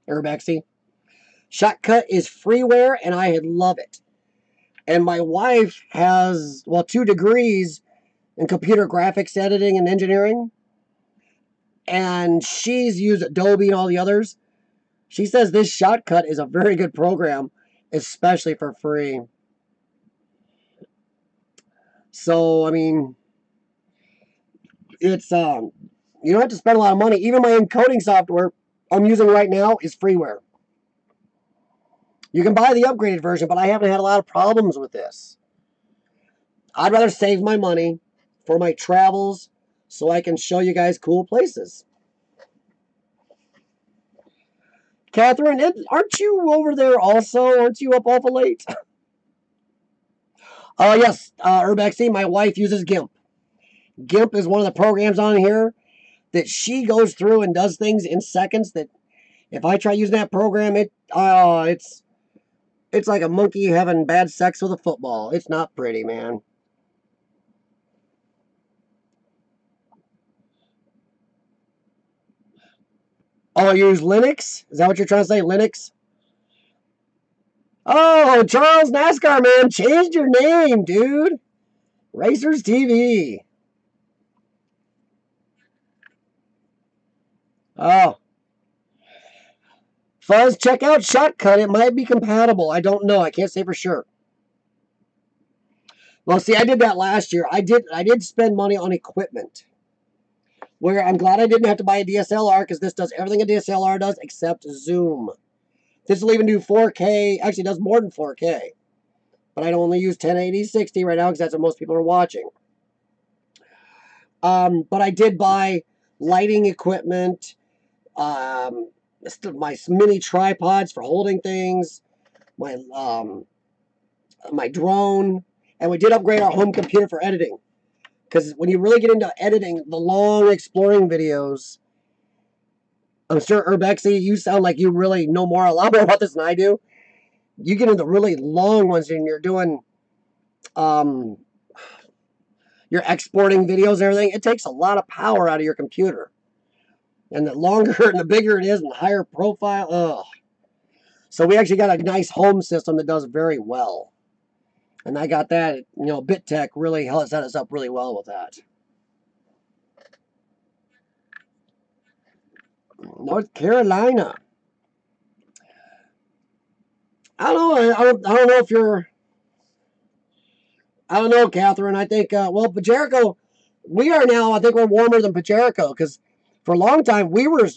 Urbexy. Shotcut is freeware, and I love it. And my wife has, well, 2 degrees in computer graphics editing and engineering. And she's used Adobe and all the others. She says this Shotcut is a very good program, especially for free. So, I mean, it's, you don't have to spend a lot of money. Even my encoding software I'm using right now is freeware. You can buy the upgraded version, but I haven't had a lot of problems with this. I'd rather save my money for my travels so I can show you guys cool places. Catherine, aren't you over there also? Aren't you up awful late? Yes, Urbexy, my wife uses GIMP. GIMP is one of the programs on here that she goes through and does things in seconds that if I try using that program, it's like a monkey having bad sex with a football. It's not pretty, man. Oh, you use Linux? Is that what you're trying to say, Linux? Oh, Charles NASCAR, man, changed your name, dude. Racers TV. Oh, Fuzz, check out Shotcut. It might be compatible. I don't know. I can't say for sure. Well, see, I did that last year. I did spend money on equipment. Where I'm glad I didn't have to buy a DSLR because this does everything a DSLR does except zoom. This will even do 4K. Actually, it does more than 4K. But I only use 1080 60 right now because that's what most people are watching. But I did buy lighting equipment, my mini tripods for holding things, my drone, and we did upgrade our home computer for editing. Because when you really get into editing, the long exploring videos, I'm sure Urbexy, you sound like you really know a lot more about this than I do. You get into really long ones and you're doing, um, you're exporting videos and everything. It takes a lot of power out of your computer. And the longer and the bigger it is and the higher profile, ugh. So we actually got a nice home system that does very well. And I got that, BitTech really set us up really well with that. North Carolina. I don't know. I don't know if you're. I don't know, Catherine. I think Pajerico. We are now. I think we're warmer than Pajerico because for a long time we were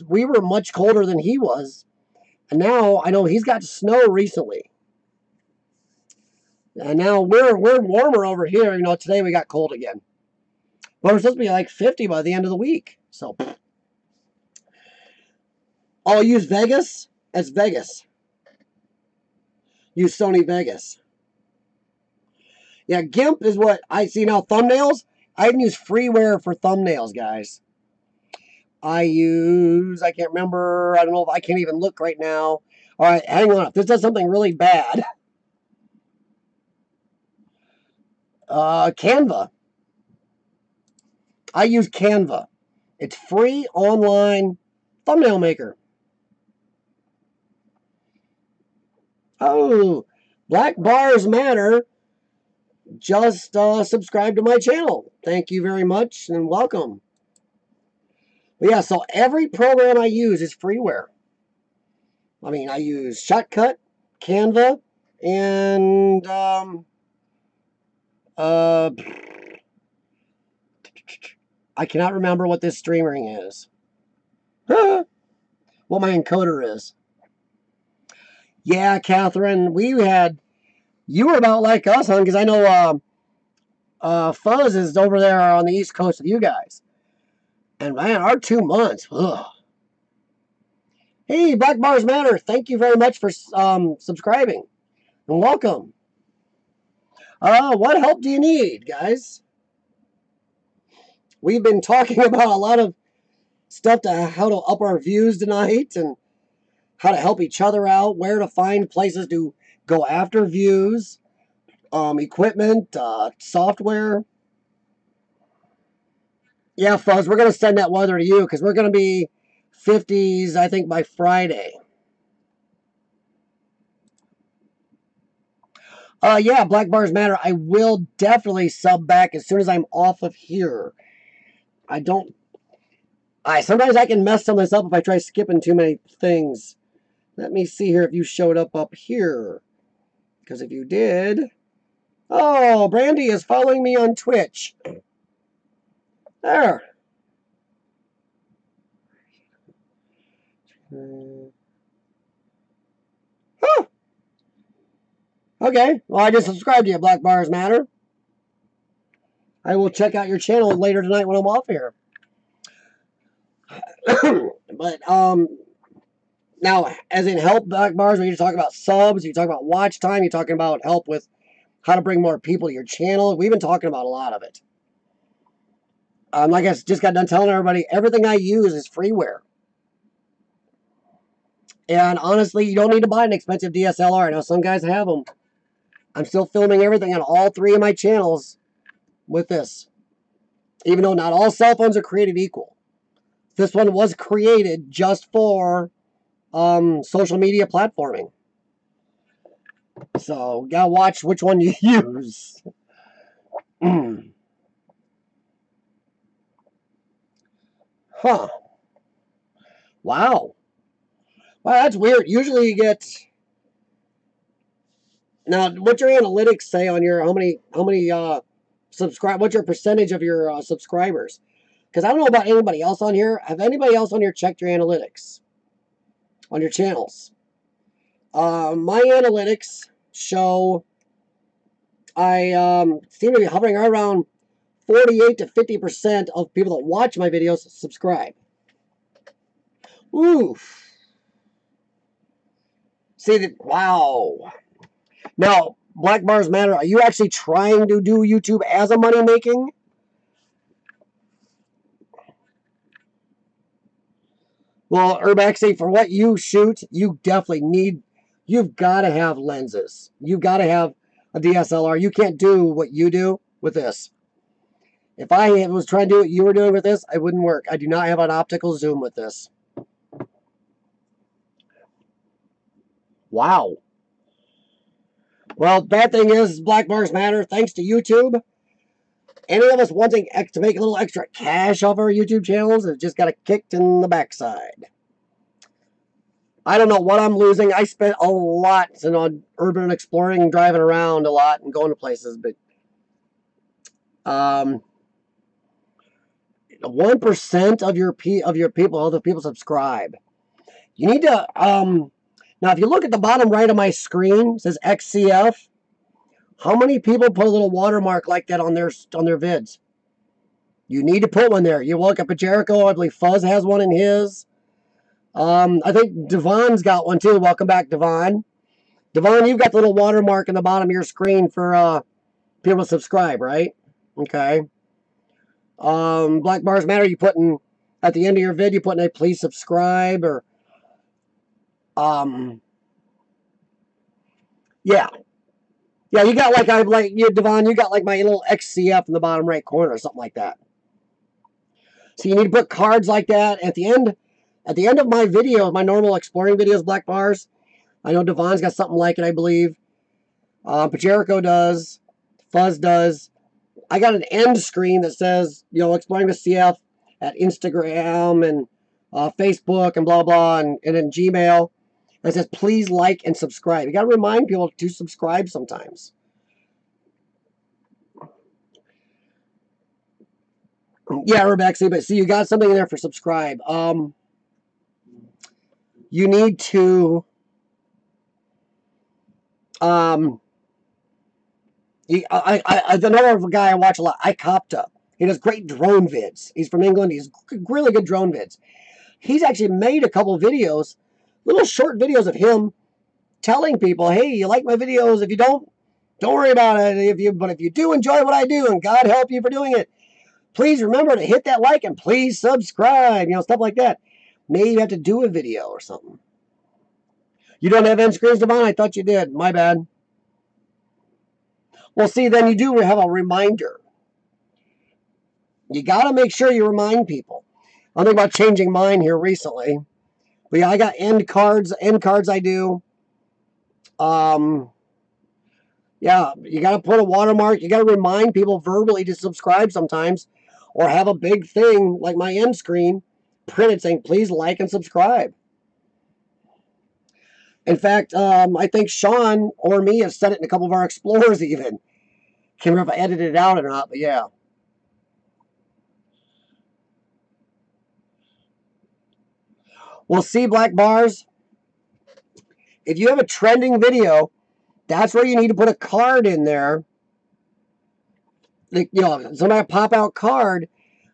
much colder than he was, and now I know he's got snow recently, and now we're warmer over here. Today we got cold again, but we're supposed to be like 50 by the end of the week. So I'll use Vegas as Vegas. Use Sony Vegas. Yeah, GIMP is what I see now. Thumbnails. I can use freeware for thumbnails, guys. I can't remember. I don't know if I can't even look right now. All right, hang on. If this does something really bad, Canva. I use Canva. It's free online thumbnail maker. Oh, Black Bars Matter. Just subscribe to my channel. Thank you very much and welcome. But yeah, so every program I use is freeware. I mean, I use Shotcut, Canva, and uh, I cannot remember what this streaming is. What my encoder is. Yeah, Catherine, you were about like us, hon, because I know Fuzz is over there on the East Coast with you guys. And man, our 2 months, ugh. Hey, Black Bars Matter, thank you very much for subscribing and welcome. What help do you need, guys? We've been talking about a lot of stuff to how to up our views tonight and how to help each other out, where to find places to go after views, equipment, software. Yeah, Fuzz, we're going to send that weather to you because we're going to be 50s, I think, by Friday. Yeah, Black Bars Matter. I will definitely sub back as soon as I'm off of here. I don't. Sometimes I can mess some of this up if I try skipping too many things. Let me see here if you showed up here. Because if you did. Oh, Brandy is following me on Twitch. There. Huh. Okay, well, I just subscribed to you, Black Bars Matter. I will check out your channel later tonight when I'm off here. But, now, as in help, Black Bars, when you talk about subs, you talk about watch time, you're talking about help with how to bring more people to your channel. We've been talking about a lot of it. Like I just got done telling everybody, everything I use is freeware. And honestly, you don't need to buy an expensive DSLR. I know some guys have them. I'm still filming everything on all 3 of my channels with this. Even though not all cell phones are created equal. This one was created just for social media platforming. So, gotta watch which one you use. Huh. Wow. Well, that's weird. Usually you get... Now, what's your analytics say on your... How many subscribe... What's your percentage of your subscribers? Because I don't know about anybody else on here. Have anybody else on here checked your analytics? On your channels? My analytics show... I seem to be hovering around 48 to 50% of people that watch my videos subscribe. Oof. See that? Wow. Now, Black Bars Matter, are you actually trying to do YouTube as a money making? Well, Urbex, for what you shoot, you definitely need, you've got to have lenses. You've got to have a DSLR. You can't do what you do with this. If I was trying to do what you were doing with this, it wouldn't work. I do not have an optical zoom with this. Wow. Well, bad thing is, Black Bars Matter, thanks to YouTube. Any of us wanting to make a little extra cash off our YouTube channels have just got it kicked in the backside. I don't know what I'm losing. I spent a lot on urban exploring, driving around a lot and going to places, but 1% of your people, other people subscribe. You need to now if you look at the bottom right of my screen, it says XCF. How many people put a little watermark like that on their vids? You need to put one there. You look up at Jericho, I believe Fuzz has one in his. I think Devon's got one too. Welcome back, Devon. Devon, you've got the little watermark in the bottom of your screen for people to subscribe, right? Okay. Black Bars Matter, you putting at the end of your vid, you putting a please subscribe or yeah. Yeah, you got Devon, you got like my little XCF in the bottom right corner or something like that. So you need to put cards like that at the end of my video, my normal exploring videos, Black Bars. I know Devon's got something like it, I believe. Jericho does. Fuzz does. I got an end screen that says, exploring the CF at Instagram and Facebook and blah, blah, and then Gmail. And it says, please like and subscribe. You got to remind people to subscribe sometimes. Yeah, Rebecca, but see, you got something in there for subscribe. You need to another guy I watch a lot, iCopta. He does great drone vids. He's from England. He's really good drone vids. He's actually made a couple videos, little short videos of him telling people, hey, you like my videos? If you don't worry about it. But if you do enjoy what I do, and God help you for doing it, please remember to hit that like and please subscribe. Stuff like that. Maybe you have to do a video or something. You don't have end screens, Devon? I thought you did. My bad. Well, see, then you do have a reminder. You got to make sure you remind people. I'm thinking about changing mine here recently. But yeah, I got end cards. End cards I do. Yeah, you got to put a watermark. You got to remind people verbally to subscribe sometimes. Or have a big thing like my end screen printed saying, please like and subscribe. In fact, I think Sean or me have said it in a couple of our Explorers even. Can't remember if I edited it out or not, but yeah. Well, see, Black Bars, if you have a trending video That's where you need to put a card in there. Like, you know, somebody pop out card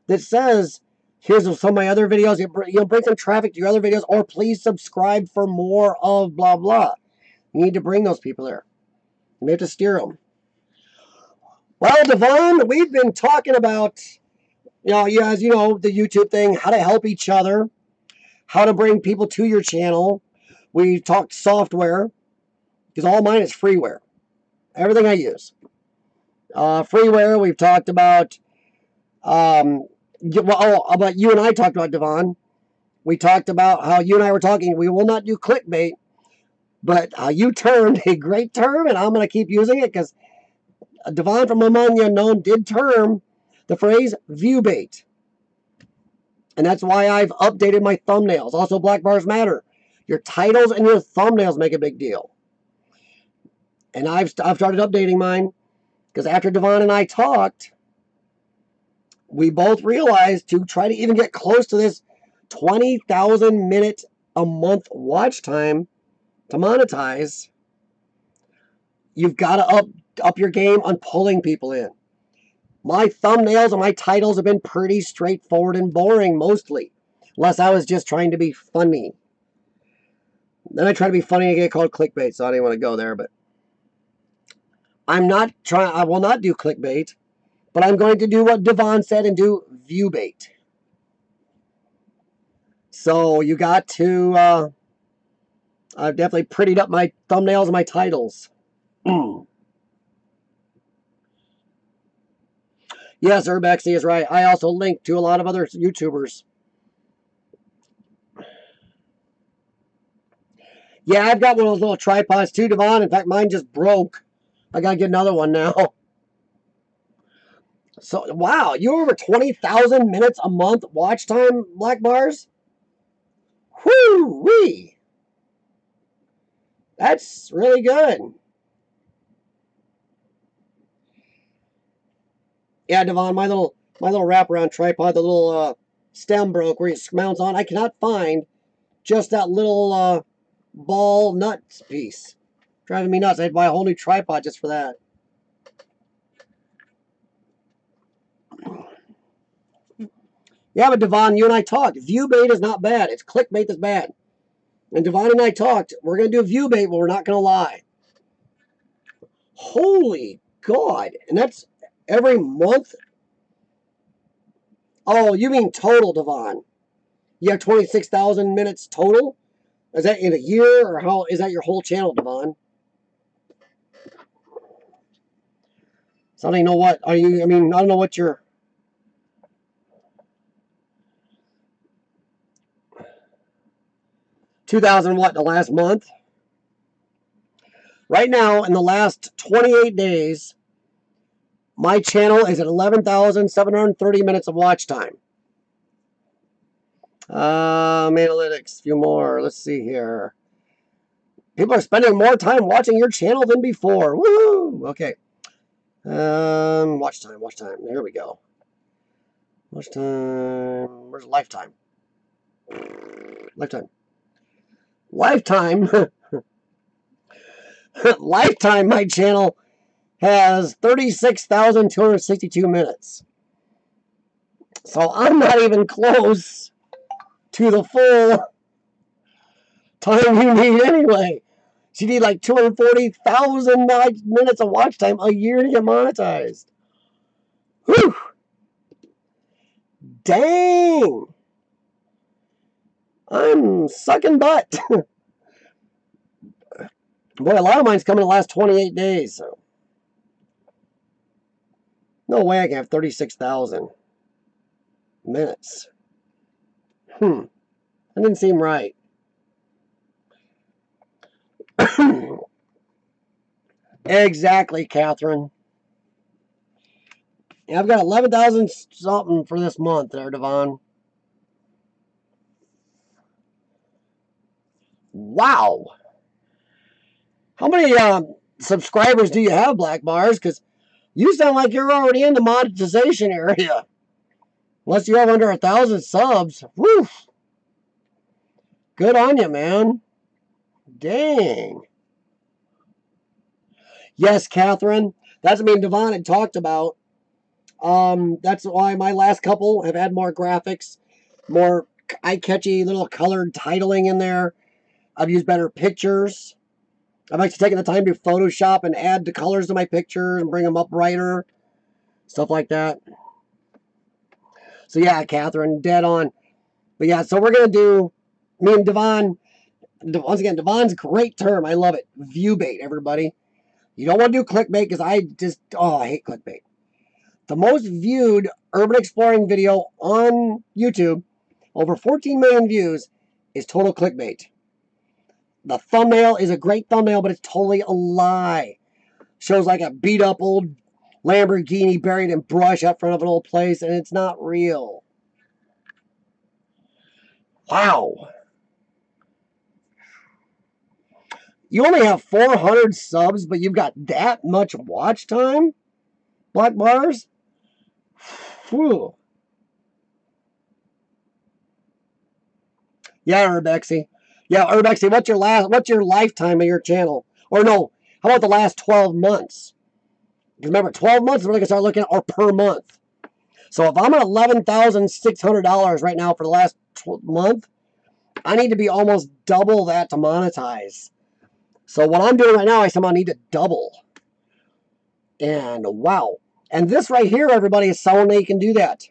that says, here's some of my other videos. You'll bring some traffic to your other videos, or please subscribe for more of blah, blah. You need to bring those people there. You have to steer them. Well, Devon, we've been talking about, you know, as you know, the YouTube thing, how to help each other, how to bring people to your channel. We talked software, because all mine is freeware. Everything I use. Freeware, we've talked about, about you and I talked about, Devon. We talked about how you and I were talking, we will not do clickbait, but you termed a great term, and I'm going to keep using it, because Devon from Among the Unknown did term the phrase view bait. And that's why I've updated my thumbnails. Also, black bars matter. Your titles and your thumbnails make a big deal. And I've started updating mine, because after Devon and I talked, we both realized to try to even get close to this 20,000 minute a month watch time to monetize, you've got to up your game on pulling people in. My thumbnails and my titles have been pretty straightforward and boring mostly, unless I was just trying to be funny. Then I try to be funny and get called clickbait, so I didn't want to go there, but I will not do clickbait, but I'm going to do what Devon said and do view bait. So you got to, I've definitely prettied up my thumbnails and my titles. Yes, Urbex is right. I also link to a lot of other YouTubers. Yeah, I've got one of those little tripods too, Devon. In fact, mine just broke. I gotta get another one now. So, wow, you're over 20,000 minutes a month watch time, Black Bars? Whoo-wee! That's really good. Yeah, Devon, my little wraparound tripod, the little stem broke where it mounts on. I cannot find just that little ball nut piece. Driving me nuts. I had to buy a whole new tripod just for that. Yeah, but Devon, you and I talked. View bait is not bad. It's clickbait that's bad. And Devon and I talked. We're going to do view bait, but we're not going to lie. Holy God. And that's every month? Oh, you mean total, Devon. You have 26,000 minutes total? Is that in a year, or how is that your whole channel, Devon? So I don't know what. I don't know what your... 2,000 what, the last month? Right now, in the last 28 days, my channel is at 11,730 minutes of watch time. Analytics, a few more. Let's see here. People are spending more time watching your channel than before. Woo! Okay. Watch time. Here we go. Watch time. Where's lifetime? Lifetime. Lifetime, my channel has 36,262 minutes. So I'm not even close to the full time you need anyway. So you need like 240,000 minutes of watch time a year to get monetized. Whew. Dang. I'm sucking butt. Boy, a lot of mine's coming in the last 28 days. So no way I can have 36,000 minutes. That didn't seem right. Exactly, Catherine. Yeah, I've got 11,000 something for this month there, Devon. Wow. How many subscribers do you have, Black Bars? Because you sound like you're already in the monetization area. Unless you have under 1,000 subs. Woo! Good on you, man. Dang. Yes, Catherine. That's what me and Devon had talked about. That's why my last couple have had more graphics, more eye-catchy little colored titling in there. I've used better pictures. I've actually taken the time to Photoshop and add the colors to my pictures and bring them up brighter. Stuff like that. So yeah, Catherine, dead on. But yeah, so we're going to do, me and Devon, once again, Devon's great term. I love it. View bait, everybody. You don't want to do clickbait because I hate clickbait. The most viewed urban exploring video on YouTube, over 14 million views, is total clickbait. The thumbnail is a great thumbnail, but it's totally a lie. Shows like a beat up old Lamborghini buried in brush up front of an old place, and it's not real. Wow. You only have 400 subs, but you've got that much watch time? Black bars? Whew. Yeah, Urbexy. Yeah, Urbexy, what's your lifetime of your channel? Or no, how about the last 12 months? Because remember, 12 months is what I can start looking at, or per month. So if I'm at $11,600 right now for the last month, I need to be almost double that to monetize. So what I'm doing right now, I somehow need to double. And wow. And this right here, everybody, is someone that you can do that.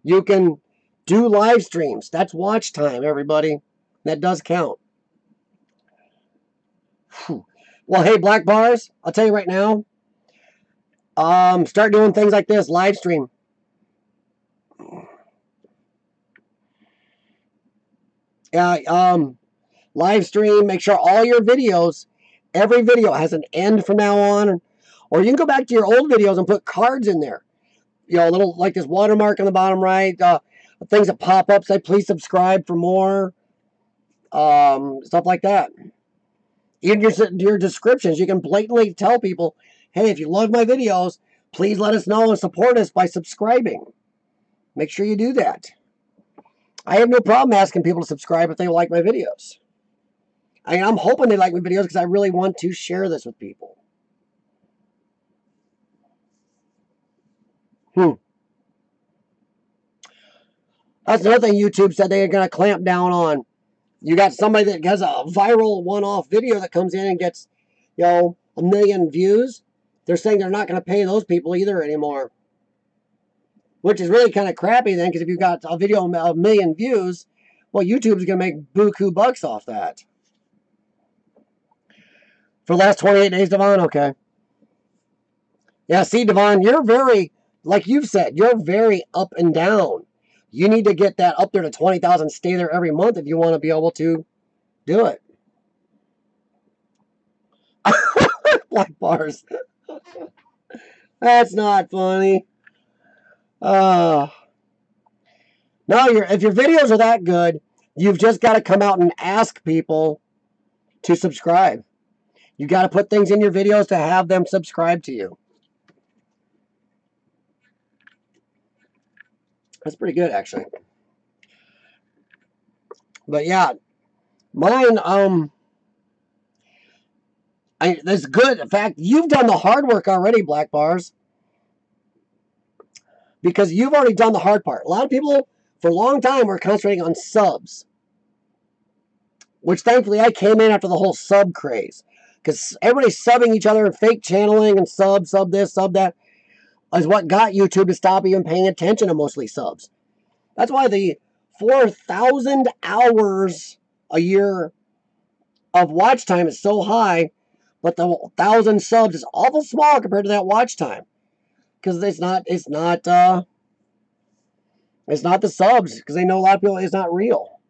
You can do live streams. That's watch time, everybody. That does count. Whew. Well, hey, Black Bars, I'll tell you right now, start doing things like this, live stream. Live stream, make sure all your videos, every video has an end from now on. Or you can go back to your old videos and put cards in there. You know, a little, like this watermark on the bottom right, things that pop up, say, please subscribe for more, stuff like that. Even your descriptions, you can blatantly tell people, hey, if you love my videos, please let us know and support us by subscribing. Make sure you do that. I have no problem asking people to subscribe if they like my videos. I mean, I'm hoping they like my videos because I really want to share this with people. That's another thing YouTube said they're going to clamp down on. You got somebody that has a viral one-off video that comes in and gets, you know, 1 million views. They're saying they're not going to pay those people either anymore. Which is really kind of crappy then, because if you've got a video of 1 million views, well, YouTube's going to make buku bucks off that. For the last 28 days, Devon? Okay. Yeah, see, Devon, you're very, like you've said, you're very up and down. You need to get that up there to 20,000, stay there every month if you want to be able to do it. Black bars. That's not funny. No, if your videos are that good, you've just got to come out and ask people to subscribe. You got to put things in your videos to have them subscribe to you. That's pretty good, actually. But yeah, mine, that's good. In fact, you've done the hard work already, Black Bars, because you've already done the hard part. A lot of people, for a long time, were concentrating on subs, which thankfully I came in after the whole sub craze, because everybody's subbing each other and fake channeling and sub this, sub that, is what got YouTube to stop even paying attention to mostly subs. That's why the 4,000 hours a year of watch time is so high, but the 1,000 subs is awful small compared to that watch time, because it's not the subs, because they know a lot of people it's not real.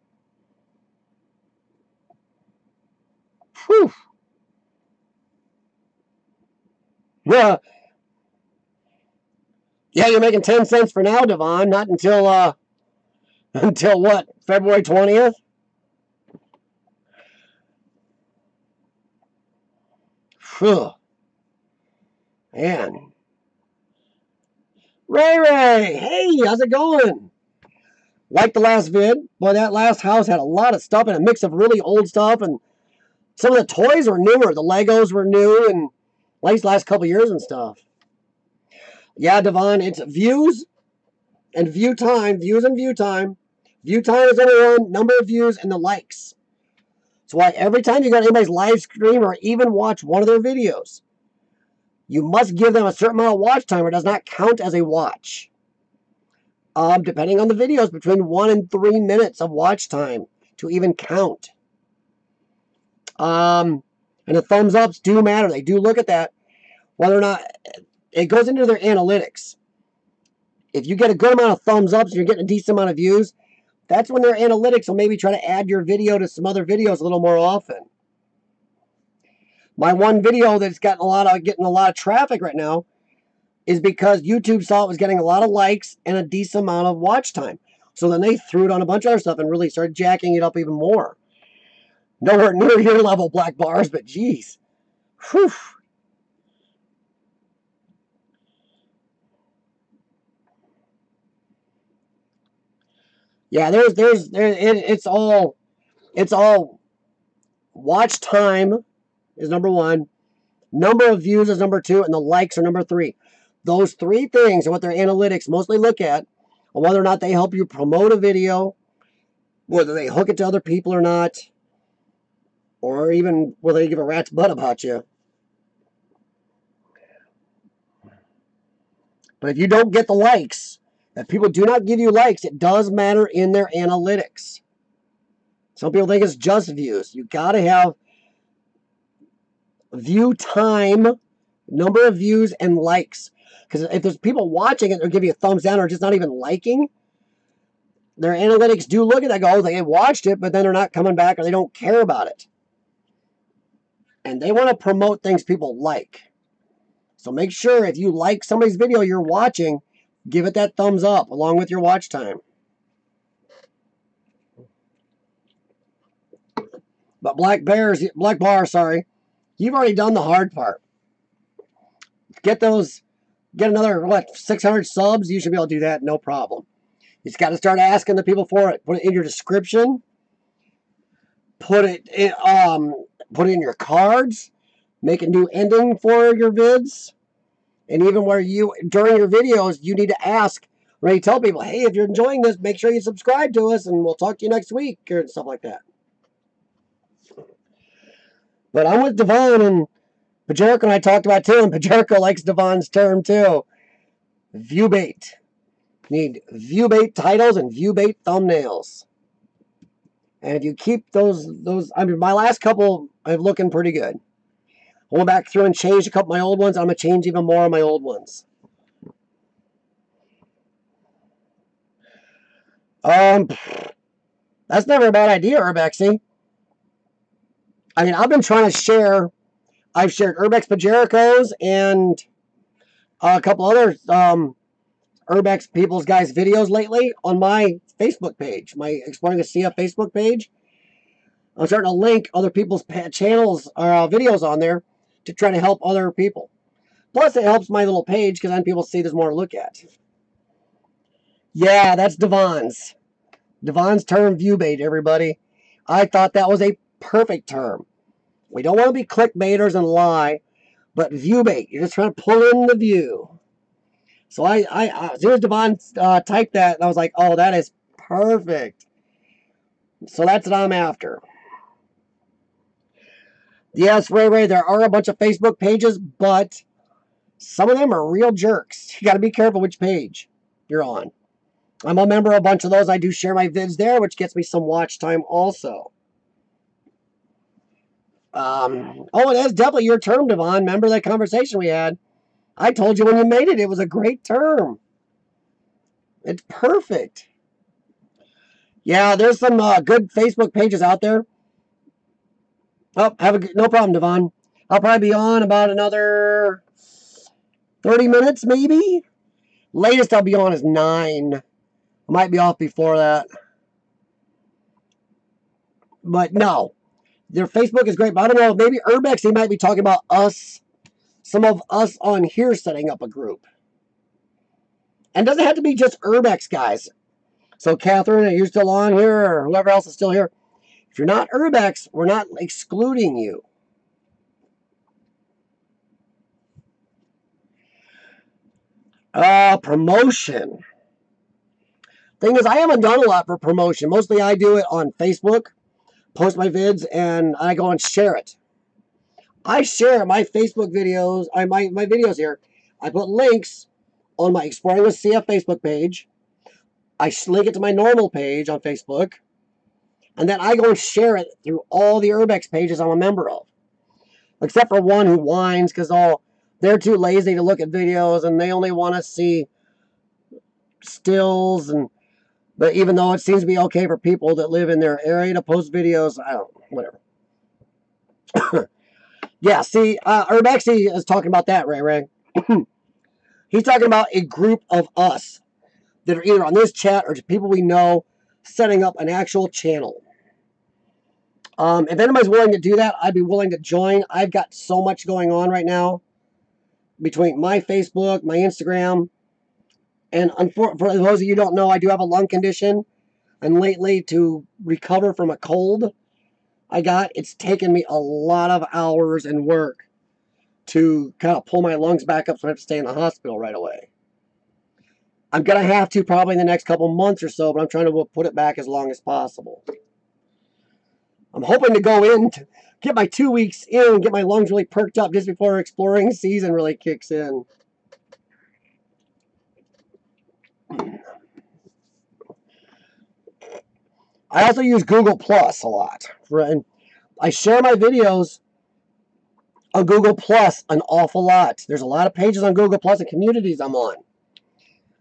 Whew. Yeah, you're making 10 cents for now, Devon. Not until until what? February 20th. Whew. Man. Ray, hey, how's it going? Like the last vid, boy, that last house had a lot of stuff and a mix of really old stuff and Some of the toys were newer. The Legos were new and at least last couple years and stuff. Yeah, Devon, it's views and view time. Views and view time. View time is number one, number of views, and the likes. That's why every time you go to anybody's live stream or even watch one of their videos, you must give them a certain amount of watch time or it does not count as a watch. Depending on the videos, between 1 and 3 minutes of watch time to even count. And the thumbs ups do matter. They do look at that. Whether or not it goes into their analytics. If you get a good amount of thumbs ups and you're getting a decent amount of views, that's when their analytics will maybe try to add your video to some other videos a little more often. My one video that's getting a lot of traffic right now is because YouTube saw it was getting a lot of likes and a decent amount of watch time. So then they threw it on a bunch of other stuff and really started jacking it up even more. Nowhere near your level, Black Bars, but geez. Whew. Yeah, it's all watch time is number one, number of views is number two, and the likes are number three. Those three things are what their analytics mostly look at, on whether or not they help you promote a video, whether they hook it to other people or not, or even whether they give a rat's butt about you. But if you don't get the likes, if people do not give you likes, it does matter in their analytics. Some people think it's just views. You got to have view time, number of views, and likes. Because if there's people watching it or give you a thumbs down or just not even liking, their analytics do look at that, go, oh, they watched it, but then they're not coming back or they don't care about it. And they want to promote things people like. So make sure if you like somebody's video you're watching, give it that thumbs up along with your watch time. But Black Bar, you've already done the hard part. Get another, 600 subs? You should be able to do that, no problem. You just got to start asking the people for it. Put it in your description. Put it in your cards. Make a new ending for your vids. And even where during your videos, you need to ask, where you tell people, hey, if you're enjoying this, make sure you subscribe to us and we'll talk to you next week or stuff like that. But I'm with Devon, and Pajerico and I talked about too, and Pajerico likes Devon's term too. View bait. Need view bait titles and view bait thumbnails. And if you keep those, my last couple are looking pretty good. I went back through and changed a couple of my old ones. I'm going to change even more of my old ones. That's never a bad idea, Urbexy. I mean, I've been trying to share. I've shared Urbex Pajericos and a couple other Urbex People's Guys videos lately on my Facebook page, my Exploring the CF Facebook page. I'm starting to link other people's channels or videos on there to try to help other people. Plus, it helps my little page because then people see there's more to look at. Yeah, that's Devon's. Devon's term, view bait, everybody. I thought that was a perfect term. We don't want to be clickbaiters and lie, but view bait. You're just trying to pull in the view. So as soon as Devon typed that, I was like, oh, that is perfect. So that's what I'm after. Yes, Ray, there are a bunch of Facebook pages, but some of them are real jerks. You got to be careful which page you're on. I'm a member of a bunch of those. I do share my vids there, which gets me some watch time also. Oh, it is definitely your term, Devon. Remember that conversation we had? I told you when you made it, it was a great term. It's perfect. Yeah, there's some good Facebook pages out there. Oh, no problem, Devon. I'll probably be on about another 30 minutes, maybe. Latest I'll be on is 9. I might be off before that. But no, their Facebook is great. But I don't know, maybe Urbex, they might be talking about us, some of us on here setting up a group. And it doesn't have to be just Urbex guys. So Catherine, are you still on here, or whoever else is still here? If you're not Urbex, we're not excluding you. Promotion. Thing is, I haven't done a lot for promotion. Mostly I do it on Facebook, post my vids, and I go and share it. I share my Facebook videos, my videos here. I put links on my Exploring with CF Facebook page. I link it to my normal page on Facebook. And then I go and share it through all the Urbex pages I'm a member of. Except for one who whines because they're too lazy to look at videos and they only want to see stills. But even though it seems to be okay for people that live in their area to post videos, I don't know, whatever. Yeah, see, Urbexy is talking about that, Ray. He's talking about a group of us that are either on this chat or people we know setting up an actual channel. If anybody's willing to do that, I'd be willing to join. I've got so much going on right now between my Facebook, my Instagram, and for those of you who don't know, I do have a lung condition, and lately to recover from a cold it's taken me a lot of hours and work to kind of pull my lungs back up so I have to stay in the hospital right away. I'm going to have to probably in the next couple months or so, but I'm trying to put it back as long as possible. I'm hoping to go in to get my 2 weeks in and get my lungs really perked up just before exploring season really kicks in. I also use Google Plus a lot. And I share my videos on Google Plus an awful lot. There's a lot of pages on Google Plus and communities I'm on.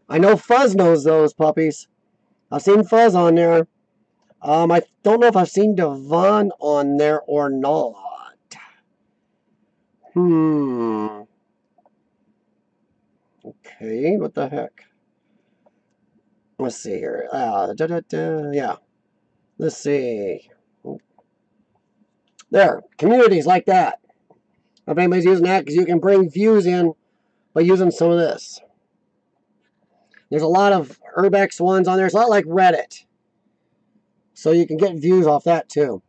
I know Fuzz knows those puppies. I've seen Fuzz on there. I don't know if I've seen Devon on there or not. Okay, what the heck? Let's see here. Yeah. Let's see. There, communities like that. If anybody's using that, because you can bring views in by using some of this. There's a lot of Urbex ones on there. It's a lot like Reddit. So you can get views off that too.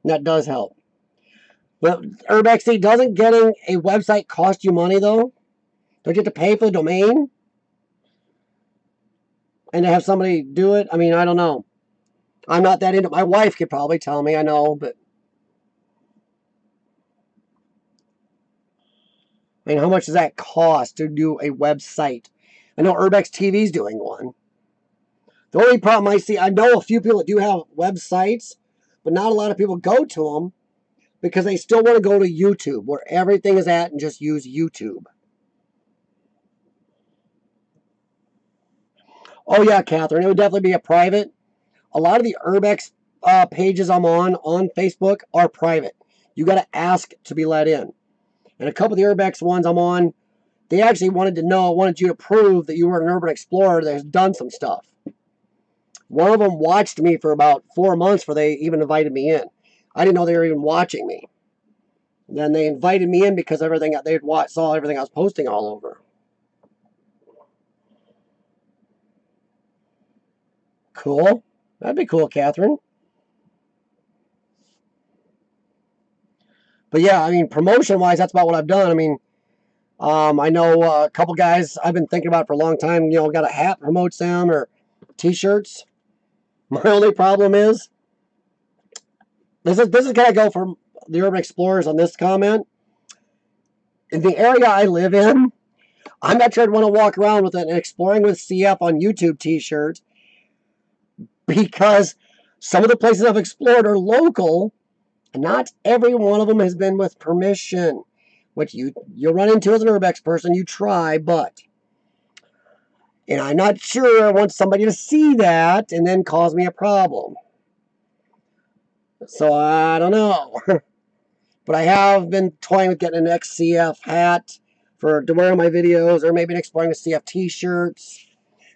And that does help. But Urbex, doesn't getting a website cost you money though? Don't you have to pay for the domain? And to have somebody do it? I mean, I don't know. I'm not that into it. My wife could probably tell me, I know, but I mean, how much does that cost to do a website? I know Urbex TV's doing one. The only problem I see, I know a few people that do have websites, but not a lot of people go to them because they still want to go to YouTube, where everything is at, and just use YouTube. Oh yeah, Catherine, it would definitely be a private. A lot of the Urbex pages I'm on Facebook are private. You got to ask to be let in. And a couple of the Urbex ones I'm on, they actually wanted you to prove that you were an urban explorer that has done some stuff. One of them watched me for about 4 months before they even invited me in. I didn't know they were even watching me. Then they invited me in because everything they saw everything I was posting all over. Cool. That'd be cool, Catherine. But yeah, I mean, promotion-wise, that's about what I've done. I mean, I know a couple guys I've been thinking about for a long time, got a hat promotes them or T-shirts. My only problem is, this is going to go for the Urban Explorers on this comment. In the area I live in, I'm not sure I'd want to walk around with an Exploring with CF on YouTube T-shirt because some of the places I've explored are local, and not every one of them has been with permission, which you'll run into as an Urbex person. You try, but I'm not sure I want somebody to see that and then cause me a problem. So I don't know. But I have been toying with getting an XCF hat to wear in my videos, or maybe an Exploring with CF T-shirts,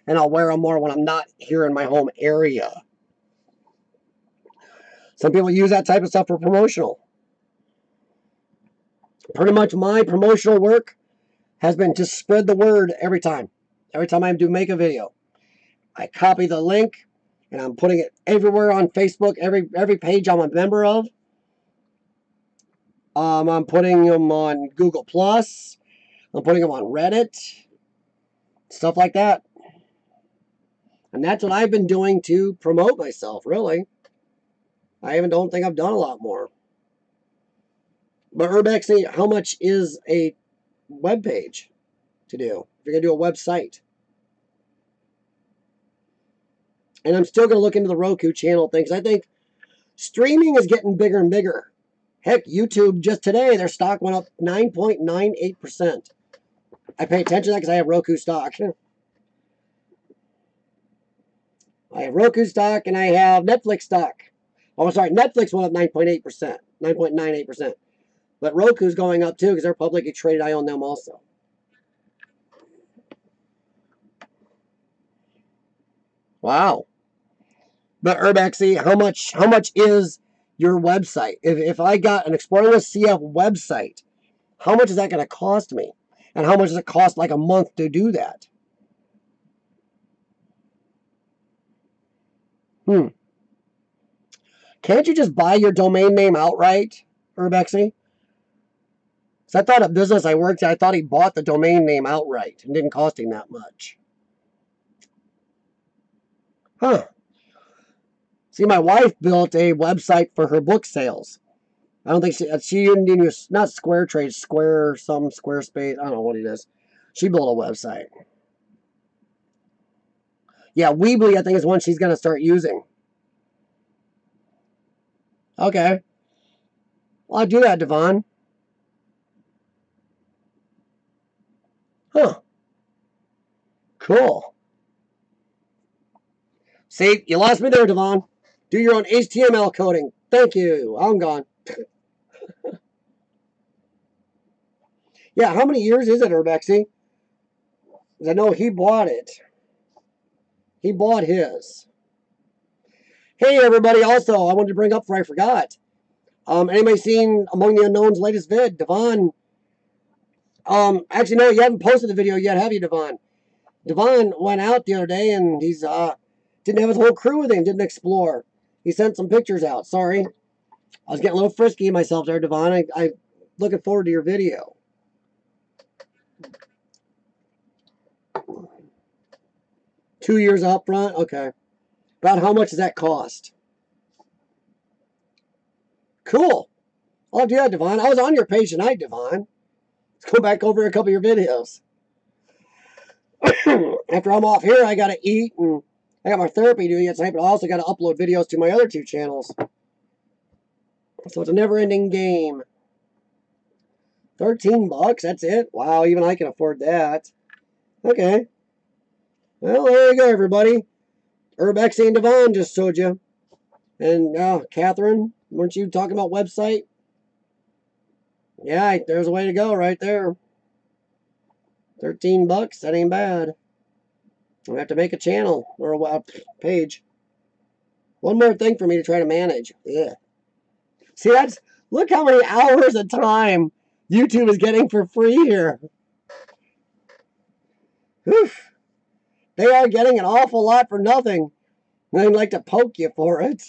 and I'll wear them more when I'm not here in my home area. Some people use that type of stuff for promotional. Pretty much my promotional work has been to spread the word every time. Every time I do make a video, I copy the link, And I'm putting it everywhere on Facebook, every page I'm a member of. I'm putting them on Google Plus. I'm putting them on Reddit, stuff like that. And that's what I've been doing to promote myself, really. I even don't think I've done a lot more. But Urbex, how much is a web page to do? If you're going to do a website. And I'm still going to look into the Roku channel thing, because I think streaming is getting bigger and bigger. Heck, YouTube, just today, their stock went up 9.98%. I pay attention to that because I have Roku stock. I have Roku stock and I have Netflix stock. Oh, sorry, Netflix went up 9.8%, 9.98%. But Roku's going up too because they're publicly traded. I own them also. Wow. But Urbexy, how much is your website? If I got an Exploring with CF website, how much is that going to cost me? And how much does it cost like a month to do that? Can't you just buy your domain name outright, Urbexy? So I thought a business I worked at, I thought he bought the domain name outright and didn't cost him that much. Huh. See, my wife built a website for her book sales. I don't think she didn't use, not Square Trade, Squarespace. I don't know what it is. She built a website. Yeah, Weebly, I think, is one she's going to start using. Okay. Well, I'll do that, Devon. Huh. Cool. See, you lost me there, Devon. Do your own HTML coding. Thank you. I'm gone. Yeah, how many years is it, Urbexy? Because I know he bought it. He bought his. Hey, everybody. Also, I wanted to bring up before I forgot. Anybody seen Among the Unknown's latest vid? Devon. Actually, no, you haven't posted the video yet, have you, Devon? Devon went out the other day and he's didn't have his whole crew with him, didn't explore. He sent some pictures out. Sorry. I was getting a little frisky myself there, Devon. I looking forward to your video. $2 years up front? Okay. About how much does that cost? Cool. I'll do that, Devon. I was on your page tonight, Devon. Let's go back over a couple of your videos. After I'm off here, I got to eat, and I got my therapy due yet tonight, but I also got to upload videos to my other two channels. So it's a never-ending game. 13 bucks, that's it? Wow, even I can afford that. Okay. Well, there you go, everybody. Urbex and Devon just showed you. And, Catherine, weren't you talking about website? Yeah, there's a way to go right there. 13 bucks, that ain't bad. I have to make a channel or a page. One more thing for me to try to manage. Yeah. See, look how many hours of time YouTube is getting for free here. Whew. They are getting an awful lot for nothing. They'd like to poke you for it.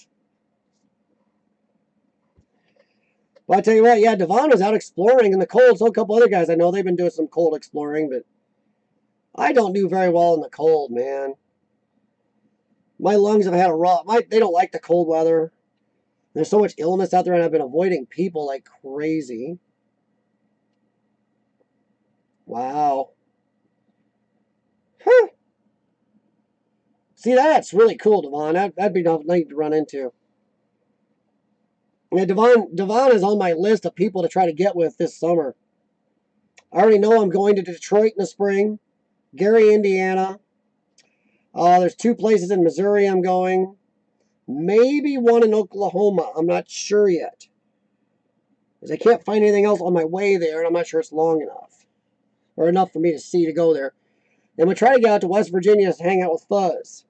Well, I tell you what, yeah, Devon was out exploring in the cold. So a couple other guys I know, they've been doing some cold exploring, but I don't do very well in the cold, man. My lungs have had a rough. They don't like the cold weather. There's so much illness out there, and I've been avoiding people like crazy. Wow. Huh. See, that's really cool, Devon. That'd be nice to run into. Yeah, Devon is on my list of people to try to get with this summer. I already know I'm going to Detroit in the spring, Gary, Indiana. There's 2 places in Missouri I'm going. Maybe one in Oklahoma. I'm not sure yet. Because I can't find anything else on my way there, and I'm not sure it's long enough. Or enough for me to see to go there. And we'll try to get out to West Virginia to hang out with Fuzz.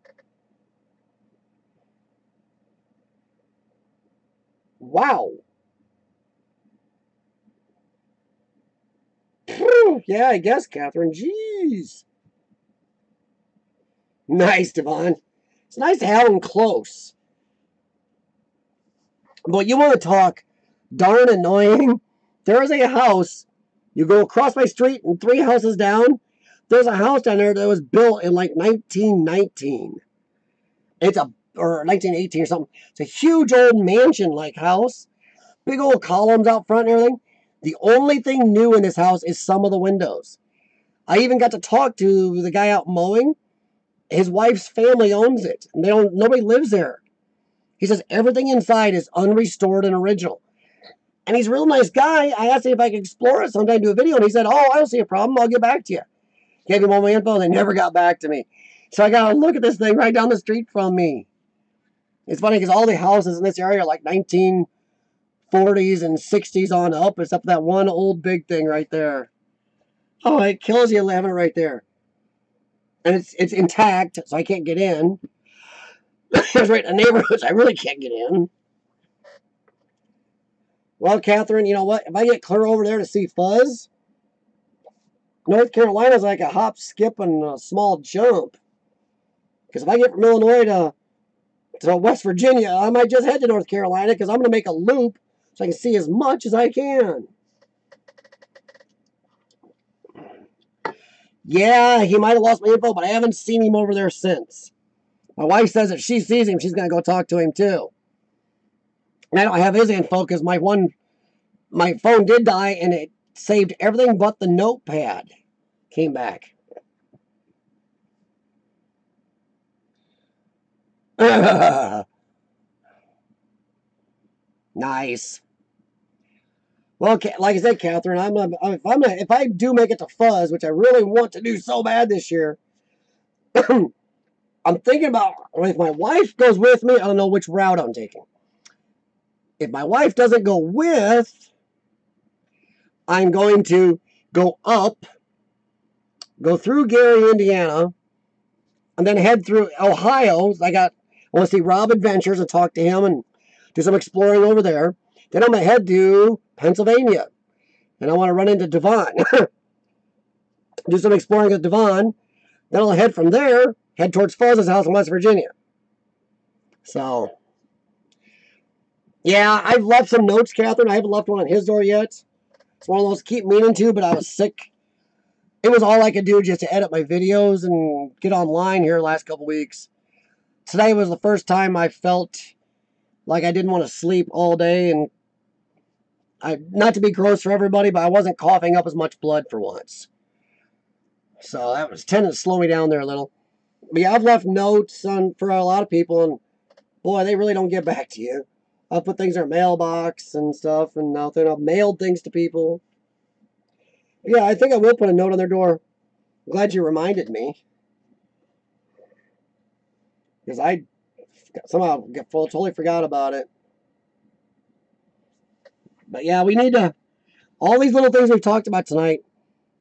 Wow. Yeah, I guess, Catherine. Jeez. Nice, Devon. It's nice to have them close. But you want to talk darn annoying? There is a house. You go across my street and 3 houses down. There's a house down there that was built in like 1919. Or 1918 or something. It's a huge old mansion-like house. Big old columns out front and everything. The only thing new in this house is some of the windows. I even got to talk to the guy out mowing. His wife's family owns it, and nobody lives there. He says everything inside is unrestored and original. And he's a real nice guy. I asked him if I could explore it sometime, do a video, and he said, "Oh, I don't see a problem. I'll get back to you." Gave him all my info, and they never got back to me. So I got to look at this thing right down the street from me. It's funny because all the houses in this area are like 1940s and 60s on up, except that one old big thing right there. Oh, it kills you having it right there. And it's intact, so I can't get in. It's right in the neighborhoods I really can't get in. Well, Catherine, you know what? If I get clear over there to see Fuzz, North Carolina's like a hop, skip, and a small jump. Because if I get from Illinois to West Virginia, I might just head to North Carolina because I'm going to make a loop so I can see as much as I can. Yeah, he might have lost my info, but I haven't seen him over there since. My wife says if she sees him, she's going to go talk to him too. And I don't have his info because my phone did die and it saved everything but the notepad. Came back. Nice. Well, like I said, Catherine, if I do make it to Fuzz, which I really want to do so bad this year, I'm thinking about if my wife goes with me. I don't know which route I'm taking. If my wife doesn't go with, I'm going to go up, go through Gary, Indiana, and then head through Ohio. I want to see Rob Adventures and talk to him and do some exploring over there. Then I'm going to head to Pennsylvania, and I want to run into Devon. Do some exploring at Devon. Then I'll head from there, head towards Fuzz's house in West Virginia. So, yeah, I've left some notes, Catherine. I haven't left one on his door yet. It's one of those keep meaning to, but I was sick. It was all I could do just to edit my videos and get online here the last couple weeks. Today was the first time I felt like I didn't want to sleep all day, and not to be gross for everybody, but I wasn't coughing up as much blood for once. So that was tending to slow me down there a little. But yeah, I've left notes for a lot of people, and boy, they really don't get back to you. I'll put things in their mailbox and stuff, and I've mailed things to people. Yeah, I think I will put a note on their door. I'm glad you reminded me. Because I somehow totally forgot about it. But yeah, we need to, all these little things we've talked about tonight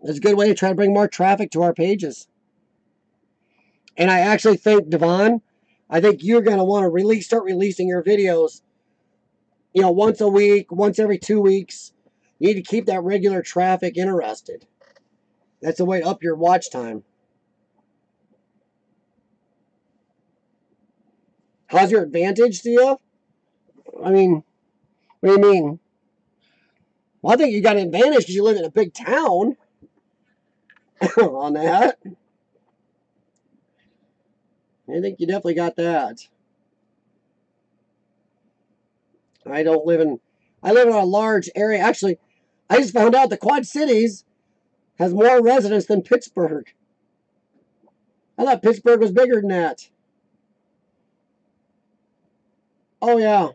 is a good way to try to bring more traffic to our pages. And I actually think, Devon, I think you're going to want to start releasing your videos, once a week, once every 2 weeks. You need to keep that regular traffic interested. That's the way to up your watch time. How's your advantage, Thea? I mean, what do you mean? Well, I think you got an advantage because you live in a big town on that. I think you definitely got that. I live in a large area. Actually, I just found out the Quad Cities has more residents than Pittsburgh. I thought Pittsburgh was bigger than that. Oh, yeah.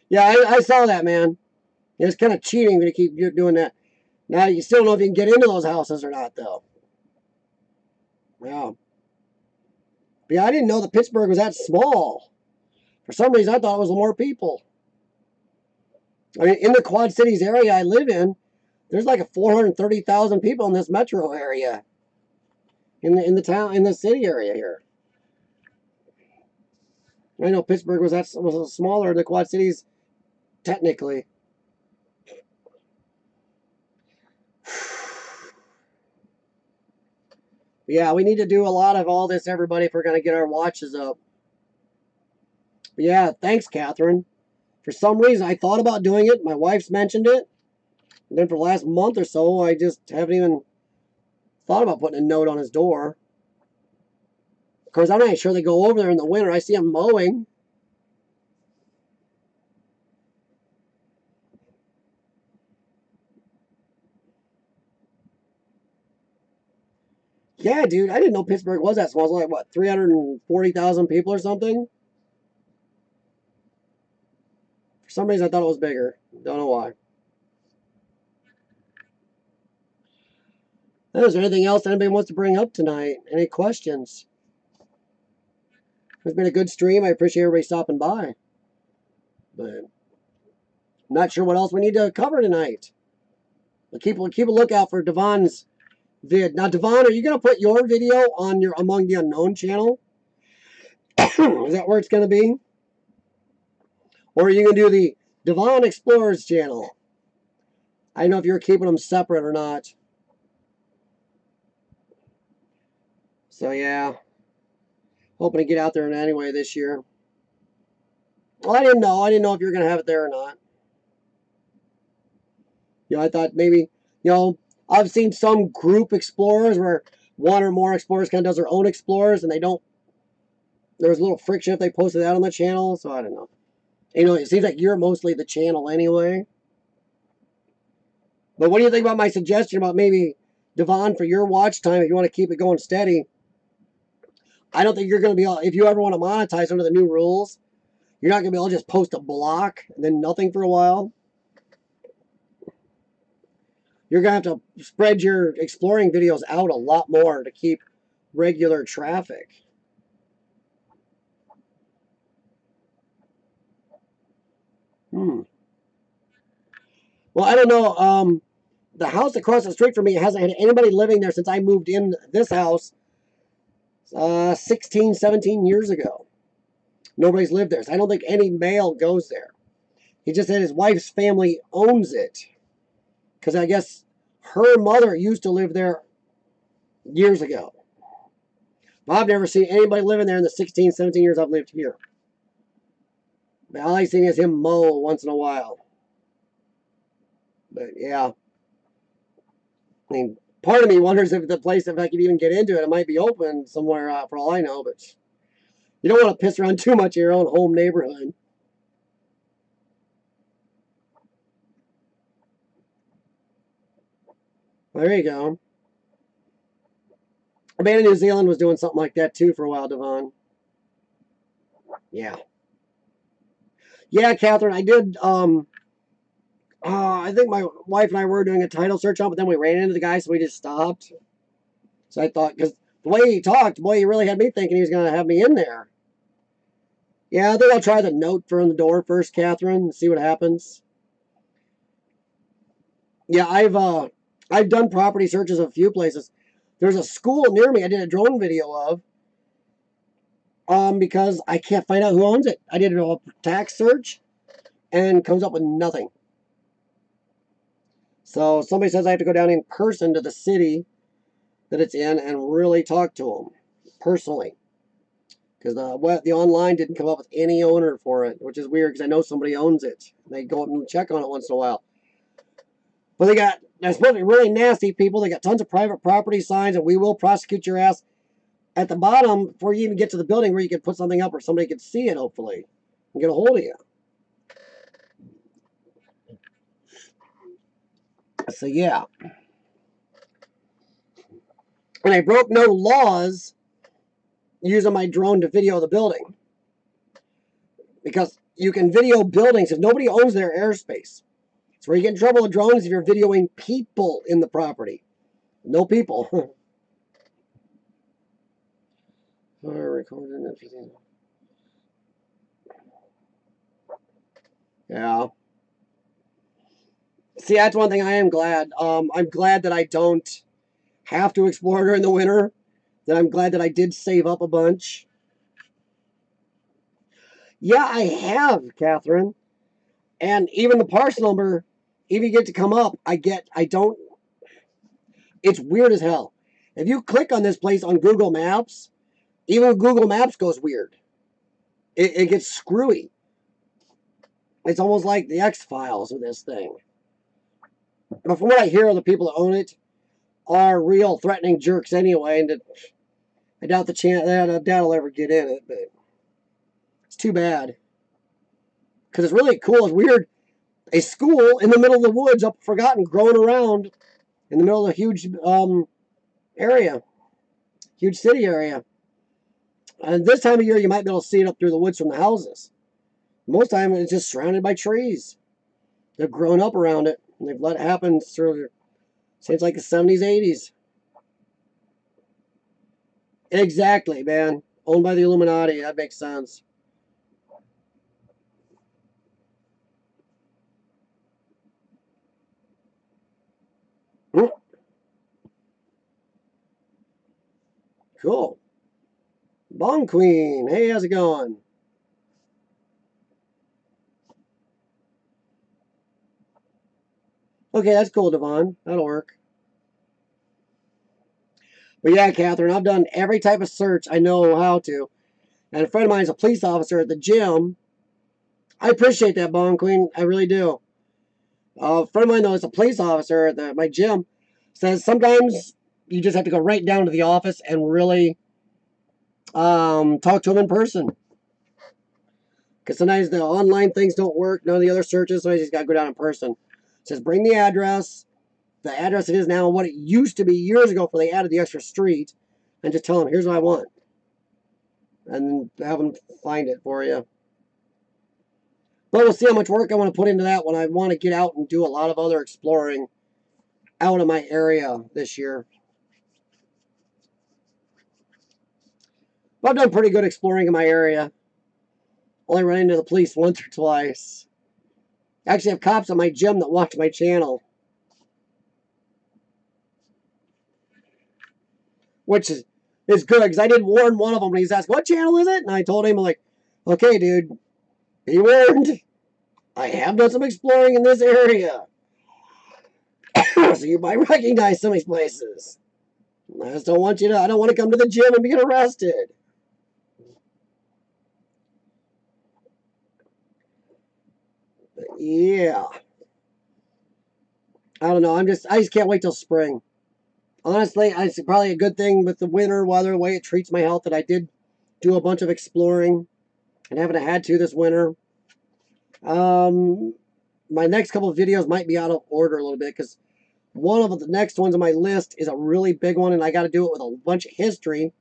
Yeah, I saw that, man. It's kind of cheating to keep doing that. Now, you still don't know if you can get into those houses or not, though. Yeah. But yeah, I didn't know that Pittsburgh was that small. For some reason, I thought it was more people. I mean, in the Quad Cities area I live in, there's like 430,000 people in this metro area. In the town, in the city area here. I know Pittsburgh was smaller than the Quad Cities, technically. Yeah, we need to do a lot of all this, everybody, if we're going to get our watches up. But yeah, thanks, Catherine. For some reason, I thought about doing it. My wife's mentioned it. And then for the last month or so, I just haven't even thought about putting a note on his door. Of course, I'm not sure they go over there in the winter. I see them mowing. Yeah, dude, I didn't know Pittsburgh was that small. It was like, what, 340,000 people or something? For some reason, I thought it was bigger. Don't know why. Is there anything else anybody wants to bring up tonight? Any questions? It's been a good stream. I appreciate everybody stopping by. But I'm not sure what else we need to cover tonight. But keep a lookout for Devon's vid. Now, Devon, are you going to put your video on your Among the Unknown channel? Is that where it's going to be? Or are you going to do the Devon Explorers channel? I don't know if you're keeping them separate or not. So, yeah. Hoping to get out there anyway this year. Well, I didn't know. I didn't know if you were going to have it there or not. You know, I thought maybe, you know, I've seen some group explorers where one or more explorers kind of does their own explorers and they don't, there's a little friction if they posted that on the channel, so I don't know. You know, it seems like you're mostly the channel anyway. But what do you think about my suggestion about maybe, Devon, for your watch time, if you want to keep it going steady? I don't think you're going to be able, if you ever want to monetize under the new rules, you're not going to be able to just post a block and then nothing for a while. You're going to have to spread your exploring videos out a lot more to keep regular traffic. Well, I don't know. The house across the street from me hasn't had anybody living there since I moved in this house 16, 17 years ago. Nobody's lived there. So I don't think any male goes there. He just said his wife's family owns it. Because I guess her mother used to live there years ago. But I've never seen anybody living there in the 16, 17 years I've lived here. But all I've seen is him mow once in a while. But yeah. I mean, part of me wonders if the place, if I could even get into it, it might be open somewhere for all I know. But you don't want to piss around too much in your own home neighborhood. Well, there you go. A man in New Zealand was doing something like that too for a while, Devon. Yeah. Yeah, Catherine, I did. I think my wife and I were doing a title search on, but then we ran into the guy, so we just stopped. So I thought, because the way he talked, boy, he really had me thinking he was going to have me in there. Yeah, I think I'll try the note from the door first, Catherine, and see what happens. Yeah, I've done property searches of a few places. There's a school near me I did a drone video of. Because I can't find out who owns it. I did a tax search and comes up with nothing. So somebody says I have to go down in person to the city that it's in and really talk to them personally. Because the online didn't come up with any owner for it, which is weird because I know somebody owns it. They go up and check on it once in a while. But they're supposed to be really nasty people. They got tons of private property signs and we will prosecute your ass at the bottom before you even get to the building where you could put something up or somebody could see it, hopefully, and get a hold of you. So, yeah. And I broke no laws using my drone to video the building. Because you can video buildings if nobody owns their airspace. So where you get in trouble with drones if you're videoing people in the property. No people. Yeah. See, that's one thing I am glad. I'm glad that I don't have to explore during the winter. That I'm glad that I did save up a bunch. Yeah, I have, Catherine. And even the parcel number, if you get to come up, it's weird as hell. If you click on this place on Google Maps, even Google Maps goes weird. it gets screwy. It's almost like the X-Files with this thing. But from what I hear, the people that own it are real threatening jerks anyway, and I doubt that'll ever get in it, but it's too bad. Because it's really cool. It's weird. A school in the middle of the woods, up forgotten, growing around in the middle of a huge area, huge city area. And this time of year, you might be able to see it up through the woods from the houses. Most of the time, it's just surrounded by trees. They've grown up around it, and they've let it happen since like the 70s, 80s. Exactly, man. Owned by the Illuminati. That makes sense. Cool. Bong Queen. Hey, how's it going? Okay, that's cool, Devon. That'll work. But yeah, Catherine, I've done every type of search I know how to. And a friend of mine is a police officer at the gym. I appreciate that, Bong Queen. I really do. A friend of mine, though, is a police officer at my gym. Says sometimes you just have to go right down to the office and really talk to them in person. Because sometimes the online things don't work. None of the other searches, so I just got to go down in person. It says bring the address it is now, and what it used to be years ago before they added the extra street, and just tell them, here's what I want. And have them find it for you. But we'll see how much work I want to put into that when I want to get out and do a lot of other exploring out of my area this year. But I've done pretty good exploring in my area. Only run into the police once or twice. I actually have cops at my gym that watch my channel. Which is good, because I did warn one of them, and he's asked, what channel is it? And I told him, like, okay, dude, be warned. I have done some exploring in this area. So you might recognize some of these places. I just don't want I don't want to come to the gym and be arrested. But yeah. I don't know. I just can't wait till spring. Honestly, it's probably a good thing with the winter weather, the way it treats my health, that I did do a bunch of exploring and haven't had to this winter. My next couple of videos might be out of order a little bit, because one of the next ones on my list is a really big one, and I got to do it with a bunch of history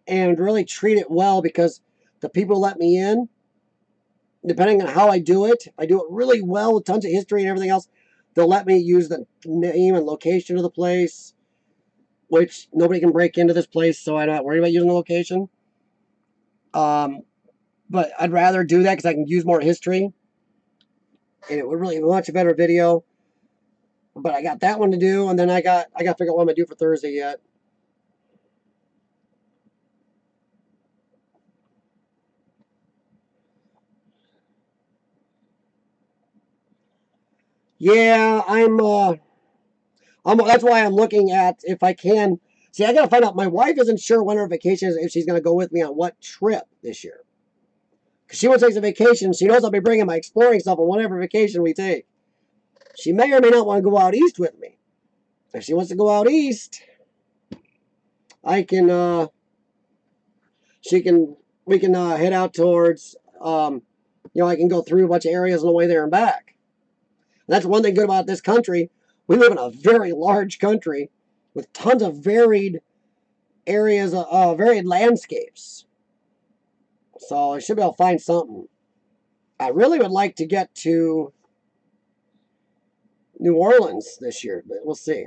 and really treat it well, because the people let me in, depending on how I do it really well with tons of history and everything else. They'll let me use the name and location of the place, which nobody can break into this place, so I'm not worried about using the location. But I'd rather do that because I can use more history, and it would really be a much better video. But I got that one to do, and then I got to figure out what I'm gonna do for Thursday yet. Yeah, that's why I'm looking at if I can. See, I gotta find out. My wife isn't sure when her vacation is, if she's gonna go with me on what trip this year. Because she wants to take a vacation. She knows I'll be bringing my exploring stuff on whatever vacation we take. She may or may not want to go out east with me. If she wants to go out east, I can, we can head out towards, I can go through a bunch of areas on the way there and back. And that's one thing good about this country. We live in a very large country with tons of varied areas, varied landscapes. So I should be able to find something. I really would like to get to New Orleans this year, but we'll see.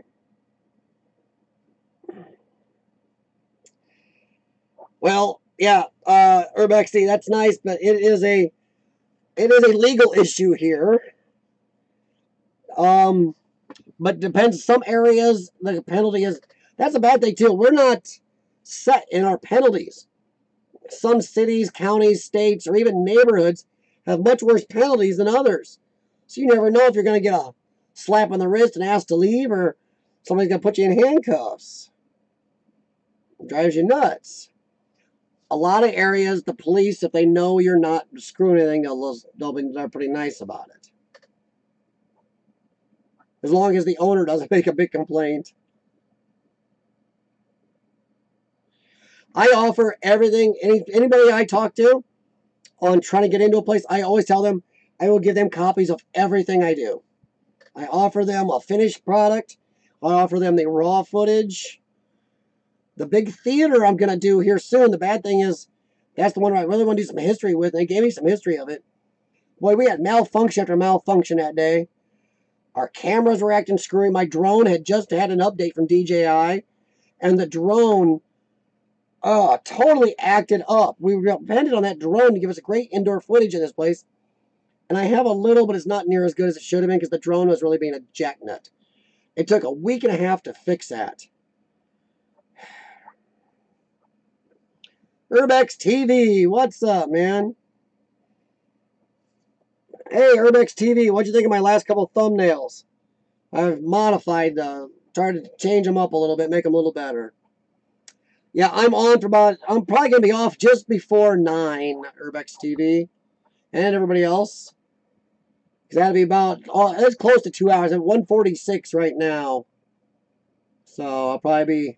Well, yeah, Urbex, that's nice, but it is a legal issue here. But depends. Some areas the penalty is, that's a bad thing too. We're not set in our penalties. Some cities, counties, states, or even neighborhoods have much worse penalties than others. So you never know if you're going to get a slap on the wrist and asked to leave, or somebody's going to put you in handcuffs. It drives you nuts. A lot of areas, the police, if they know you're not screwing anything, they're pretty nice about it. As long as the owner doesn't make a big complaint. I offer everything. Anybody I talk to on trying to get into a place, I always tell them I will give them copies of everything I do. I offer them a finished product. I offer them the raw footage. The big theater I'm going to do here soon. The bad thing is, that's the one I really want to do some history with. They gave me some history of it. Boy, we had malfunction after malfunction that day. Our cameras were acting screwy. My drone had just had an update from DJI, and the drone totally acted up. We depended on that drone to give us a great indoor footage in this place. And I have a little, but it's not near as good as it should have been because the drone was really being a jacknut. It took a week and a half to fix that. Urbex TV, what's up, man? Hey, Urbex TV, what'd you think of my last couple thumbnails? I've modified, tried to change them up a little bit, make them a little better. Yeah, I'm on for I'm probably going to be off just before 9, Urbex TV, and everybody else. Because that'll be about, it's close to 2 hours. I'm 1:46 right now. So I'll probably be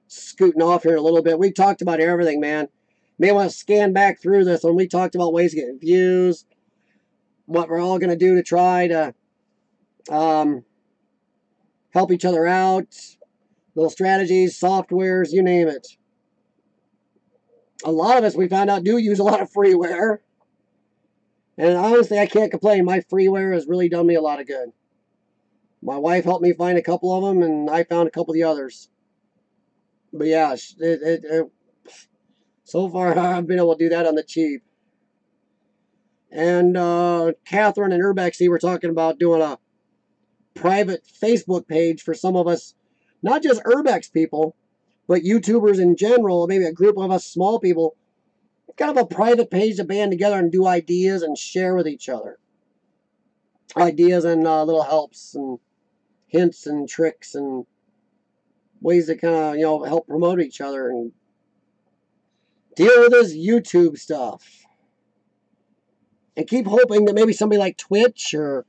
scooting off here a little bit. We talked about everything, man. May want to scan back through this when we talked about ways to get views, what we're all going to do to try to help each other out, little strategies, softwares, you name it. A lot of us, we found out, do use a lot of freeware. And honestly, I can't complain. My freeware has really done me a lot of good. My wife helped me find a couple of them, and I found a couple of the others. But yeah, so far I've been able to do that on the cheap. And Catherine and Urbex were talking about doing a private Facebook page for some of us, not just Urbex people, but YouTubers in general, maybe a group of us small people, kind of a private page to band together and do ideas and share with each other. Ideas and little helps and hints and tricks and ways to kind of, help promote each other and deal with this YouTube stuff. And keep hoping that maybe somebody like Twitch or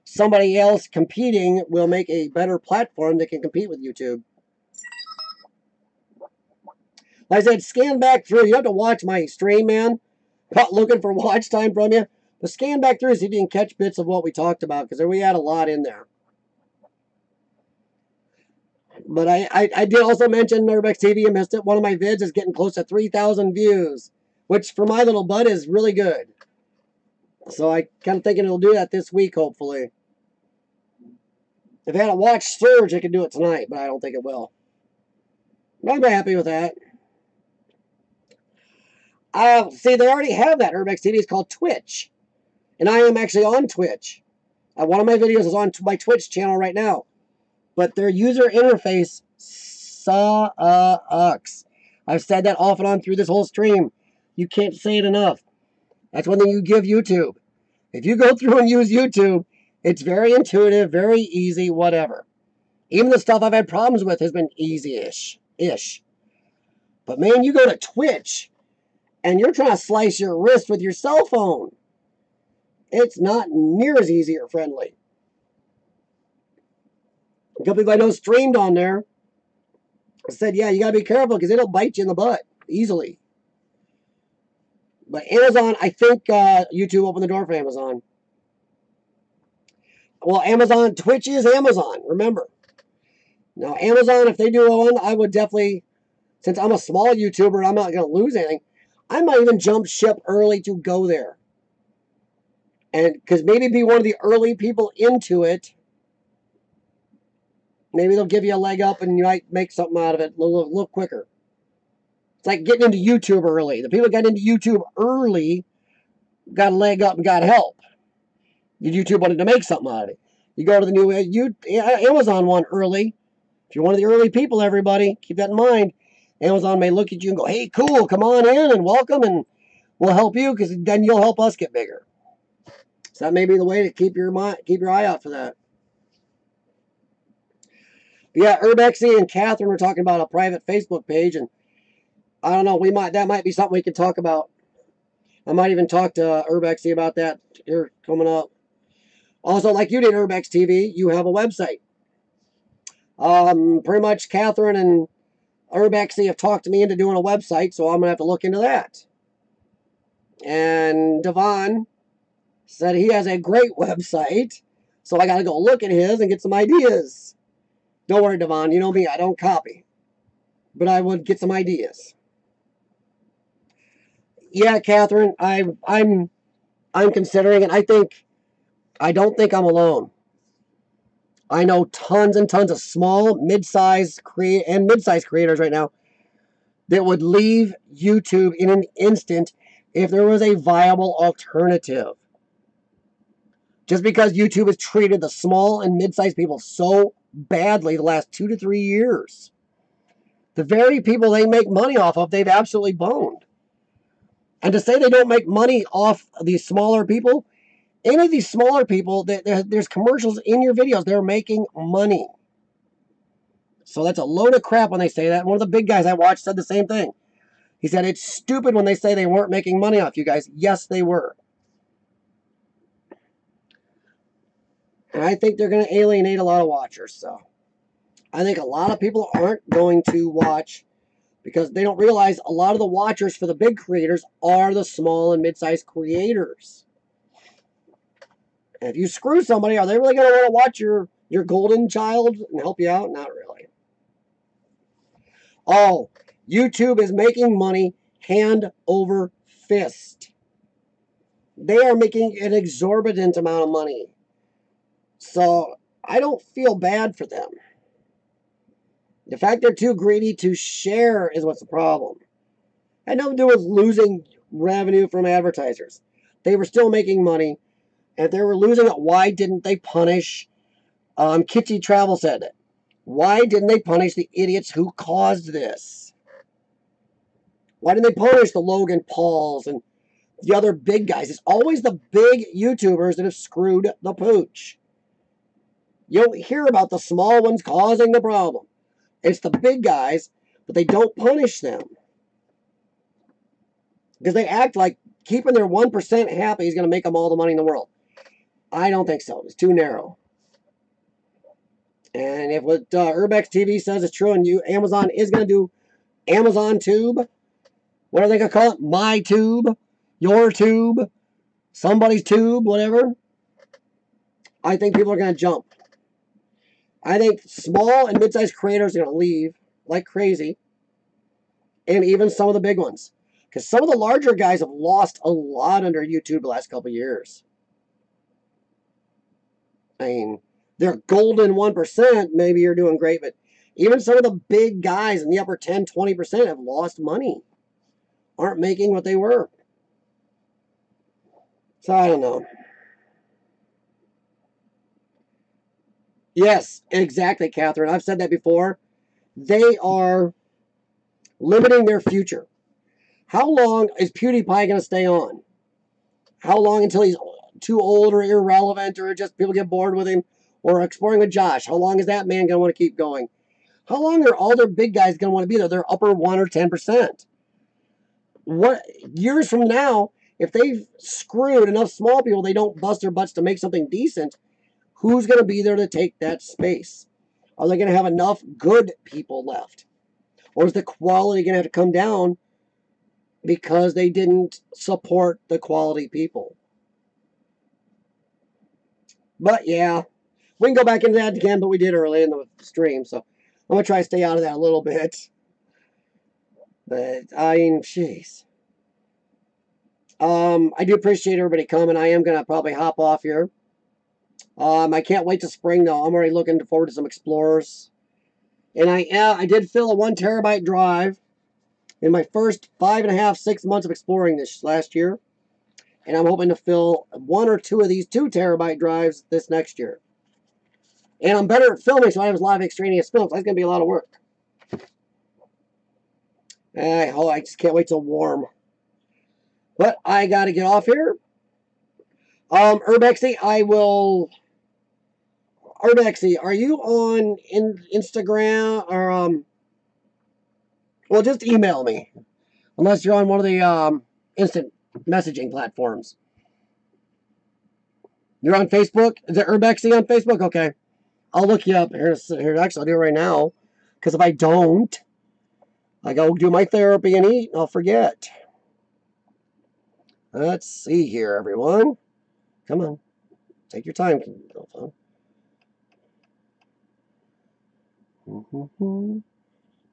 somebody else competing will make a better platform that can compete with YouTube. Like I said, scan back through. You have to watch my stream, man. Not looking for watch time from you. But scan back through so you can catch bits of what we talked about, because we had a lot in there. But I did also mention Urbex TV. You missed it. One of my vids is getting close to 3,000 views, which for my little bud is really good. So I kind of thinking it'll do that this week, hopefully. If I had a watch surge, I could do it tonight, but I don't think it will. I'm happy with that. See, they already have that. Urbex TV is called Twitch. And I am actually on Twitch. One of my videos is on my Twitch channel right now. But their user interface sucks. I've said that off and on through this whole stream. You can't say it enough. That's one thing you give YouTube. If you go through and use YouTube, it's very intuitive, very easy, whatever. Even the stuff I've had problems with has been easy-ish. But man, you go to Twitch and you're trying to slice your wrist with your cell phone. It's not near as easy or friendly. A couple people I know streamed on there. I said, yeah, you got to be careful because it'll bite you in the butt easily. But Amazon, I think YouTube opened the door for Amazon. Well, Amazon, Twitch is Amazon, remember. Now, Amazon, if they do one, I would definitely, since I'm a small YouTuber and I'm not going to lose anything, I might even jump ship early to go there. And because maybe be one of the early people into it. Maybe they'll give you a leg up and you might make something out of it a little quicker. It's like getting into YouTube early. The people that got into YouTube early got a leg up and got help. YouTube wanted to make something out of it. You go to the new Amazon one early. If you're one of the early people, everybody, keep that in mind. Amazon may look at you and go, hey, cool, come on in and welcome, and we'll help you because then you'll help us get bigger. So that may be the way to keep your eye out for that. But yeah, Urbexy and Catherine were talking about a private Facebook page, and I don't know. That might be something we can talk about. I might even talk to Urbexy about that here coming up. Also, like you did, Urbex TV, you have a website. Pretty much Catherine and Urbexy have talked me into doing a website, so I'm going to have to look into that. And Devon said he has a great website, so I got to go look at his and get some ideas. Don't worry, Devon, you know me, I don't copy. But I would get some ideas. Yeah, Catherine, I'm considering it. I don't think I'm alone. I know tons and tons of small, mid-sized creators right now that would leave YouTube in an instant if there was a viable alternative. Just because YouTube has treated the small and mid-sized people so badly the last 2 to 3 years. The very people they make money off of, they've absolutely boned. And to say they don't make money off these smaller people, any of these smaller people, there's commercials in your videos, they're making money. So that's a load of crap when they say that. One of the big guys I watched said the same thing. He said, it's stupid when they say they weren't making money off you guys. Yes, they were. And I think they're going to alienate a lot of watchers. So I think a lot of people aren't going to watch because they don't realize a lot of the watchers for the big creators are the small and mid-sized creators. And if you screw somebody, are they really going to want to watch your golden child and help you out? Not really. Oh, YouTube is making money hand over fist. They are making an exorbitant amount of money. So I don't feel bad for them. The fact they're too greedy to share is what's the problem. It had nothing to do with losing revenue from advertisers. They were still making money. And if they were losing it, why didn't they punish? Kitschy Travel said it. Why didn't they punish the idiots who caused this? Why didn't they punish the Logan Pauls and the other big guys? It's always the big YouTubers that have screwed the pooch. You don't hear about the small ones causing the problem. It's the big guys, but they don't punish them. Because they act like keeping their 1% happy is going to make them all the money in the world. I don't think so. It's too narrow. And if what Urbex TV says is true and Amazon is going to do Amazon Tube, what are they going to call it? My Tube? Your Tube? Somebody's Tube? Whatever. I think people are going to jump. I think small and mid-sized creators are going to leave like crazy. And even some of the big ones. Because some of the larger guys have lost a lot under YouTube the last couple of years. I mean, they're golden 1%. Maybe you're doing great. But even some of the big guys in the upper 10, 20% have lost money. Aren't making what they were. So I don't know. Yes, exactly, Catherine. I've said that before. They are limiting their future. How long is PewDiePie going to stay on? How long until he's too old or irrelevant or just people get bored with him? Or exploring with Josh? How long is that man going to want to keep going? How long are all their big guys going to want to be there? They're upper 1 or 10%. What years from now, if they've screwed enough small people, they don't bust their butts to make something decent, who's going to be there to take that space? Are they going to have enough good people left? Or is the quality going to have to come down because they didn't support the quality people? But yeah, we can go back into that again, but we did early in the stream, so I'm going to try to stay out of that a little bit. But, I mean, jeez. I do appreciate everybody coming. I am going to probably hop off here. I can't wait to spring, though. I'm already looking forward to some Explorers. And I did fill a 1 terabyte drive in my first 5.5, 6 months of exploring this last year. And I'm hoping to fill 1 or 2 of these 2 terabyte drives this next year. And I'm better at filming, so I have a lot of extraneous films. That's going to be a lot of work. I just can't wait till warm. But I got to get off here. Urbexy, Urbexy, are you on Instagram or well, just email me. Unless you're on one of the instant messaging platforms. You're on Facebook? Is it Urbexy on Facebook? Okay. I'll look you up. Here, actually, I'll do it right now. Because if I don't, I go do my therapy and eat, I'll forget. Let's see here, everyone. Come on. Take your time.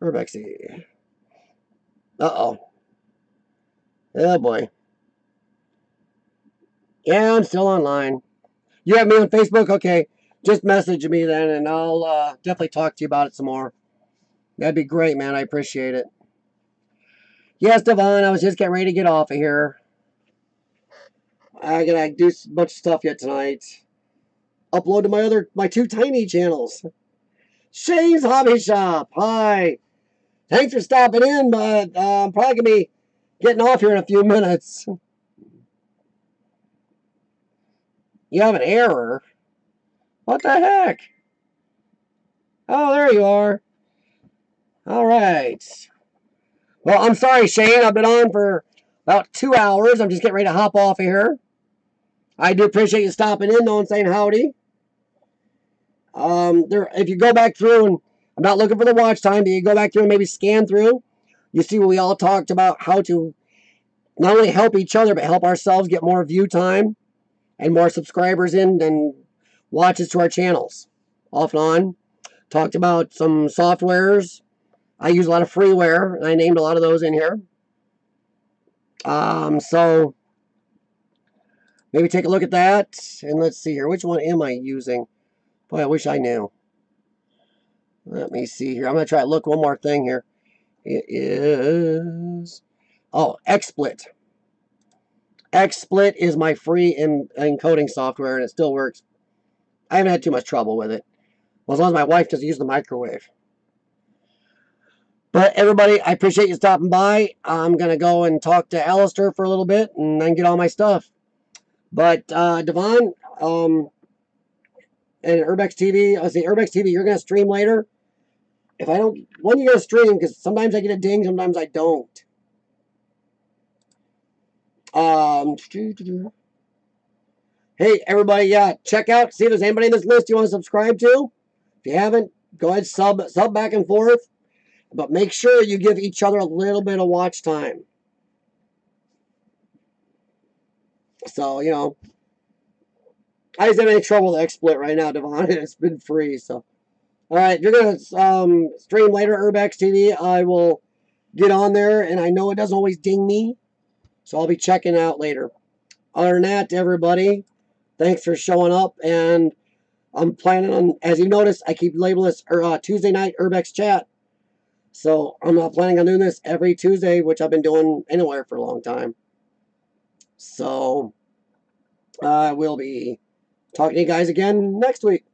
Urbexy. Uh-oh. Oh, boy. Yeah, I'm still online. You have me on Facebook? Okay. Just message me then, and I'll definitely talk to you about it some more. That'd be great, man. I appreciate it. Yes, Devon, I was just getting ready to get off of here. I gotta do a bunch of stuff yet tonight. Upload to my two tiny channels. Shane's Hobby Shop. Hi. Thanks for stopping in, but I'm probably gonna be getting off here in a few minutes. You have an error? What the heck? Oh, there you are. All right. Well, I'm sorry, Shane. I've been on for about 2 hours. I'm just getting ready to hop off of here. I do appreciate you stopping in, though, and saying howdy. If you go back through, and I'm not looking for the watch time, but you go back through and maybe scan through, you see what we all talked about, how to not only help each other, but help ourselves get more view time and more subscribers in and watches to our channels. Off and on. Talked about some softwares. I use a lot of freeware, and I named a lot of those in here. So maybe take a look at that, and let's see here. Which one am I using? Boy, I wish I knew. Let me see here. I'm going to try to look one more thing here. It is... Oh, XSplit. XSplit is my free encoding software, and it still works. I haven't had too much trouble with it. Well, as long as my wife doesn't use the microwave. But everybody, I appreciate you stopping by. I'm going to go and talk to Alistair for a little bit and then get all my stuff. But Devon, and Urbex TV, I say Urbex TV, you're going to stream later. If I don't, when you going to stream? Because sometimes I get a ding, sometimes I don't. Hey, everybody, yeah, check out, see if there's anybody in this list you want to subscribe to. If you haven't, go ahead, sub back and forth. But make sure you give each other a little bit of watch time. So, you know, I just have any trouble with XSplit right now, Devon. It's been free, so. All right, you're going to stream later, Urbex TV. I will get on there, and I know it doesn't always ding me, so I'll be checking out later. Other than that, everybody, thanks for showing up, and I'm planning on, as you notice, I keep labeling this Tuesday night Urbex chat. So I'm not planning on doing this every Tuesday, which I've been doing anywhere for a long time. So I will be talking to you guys again next week.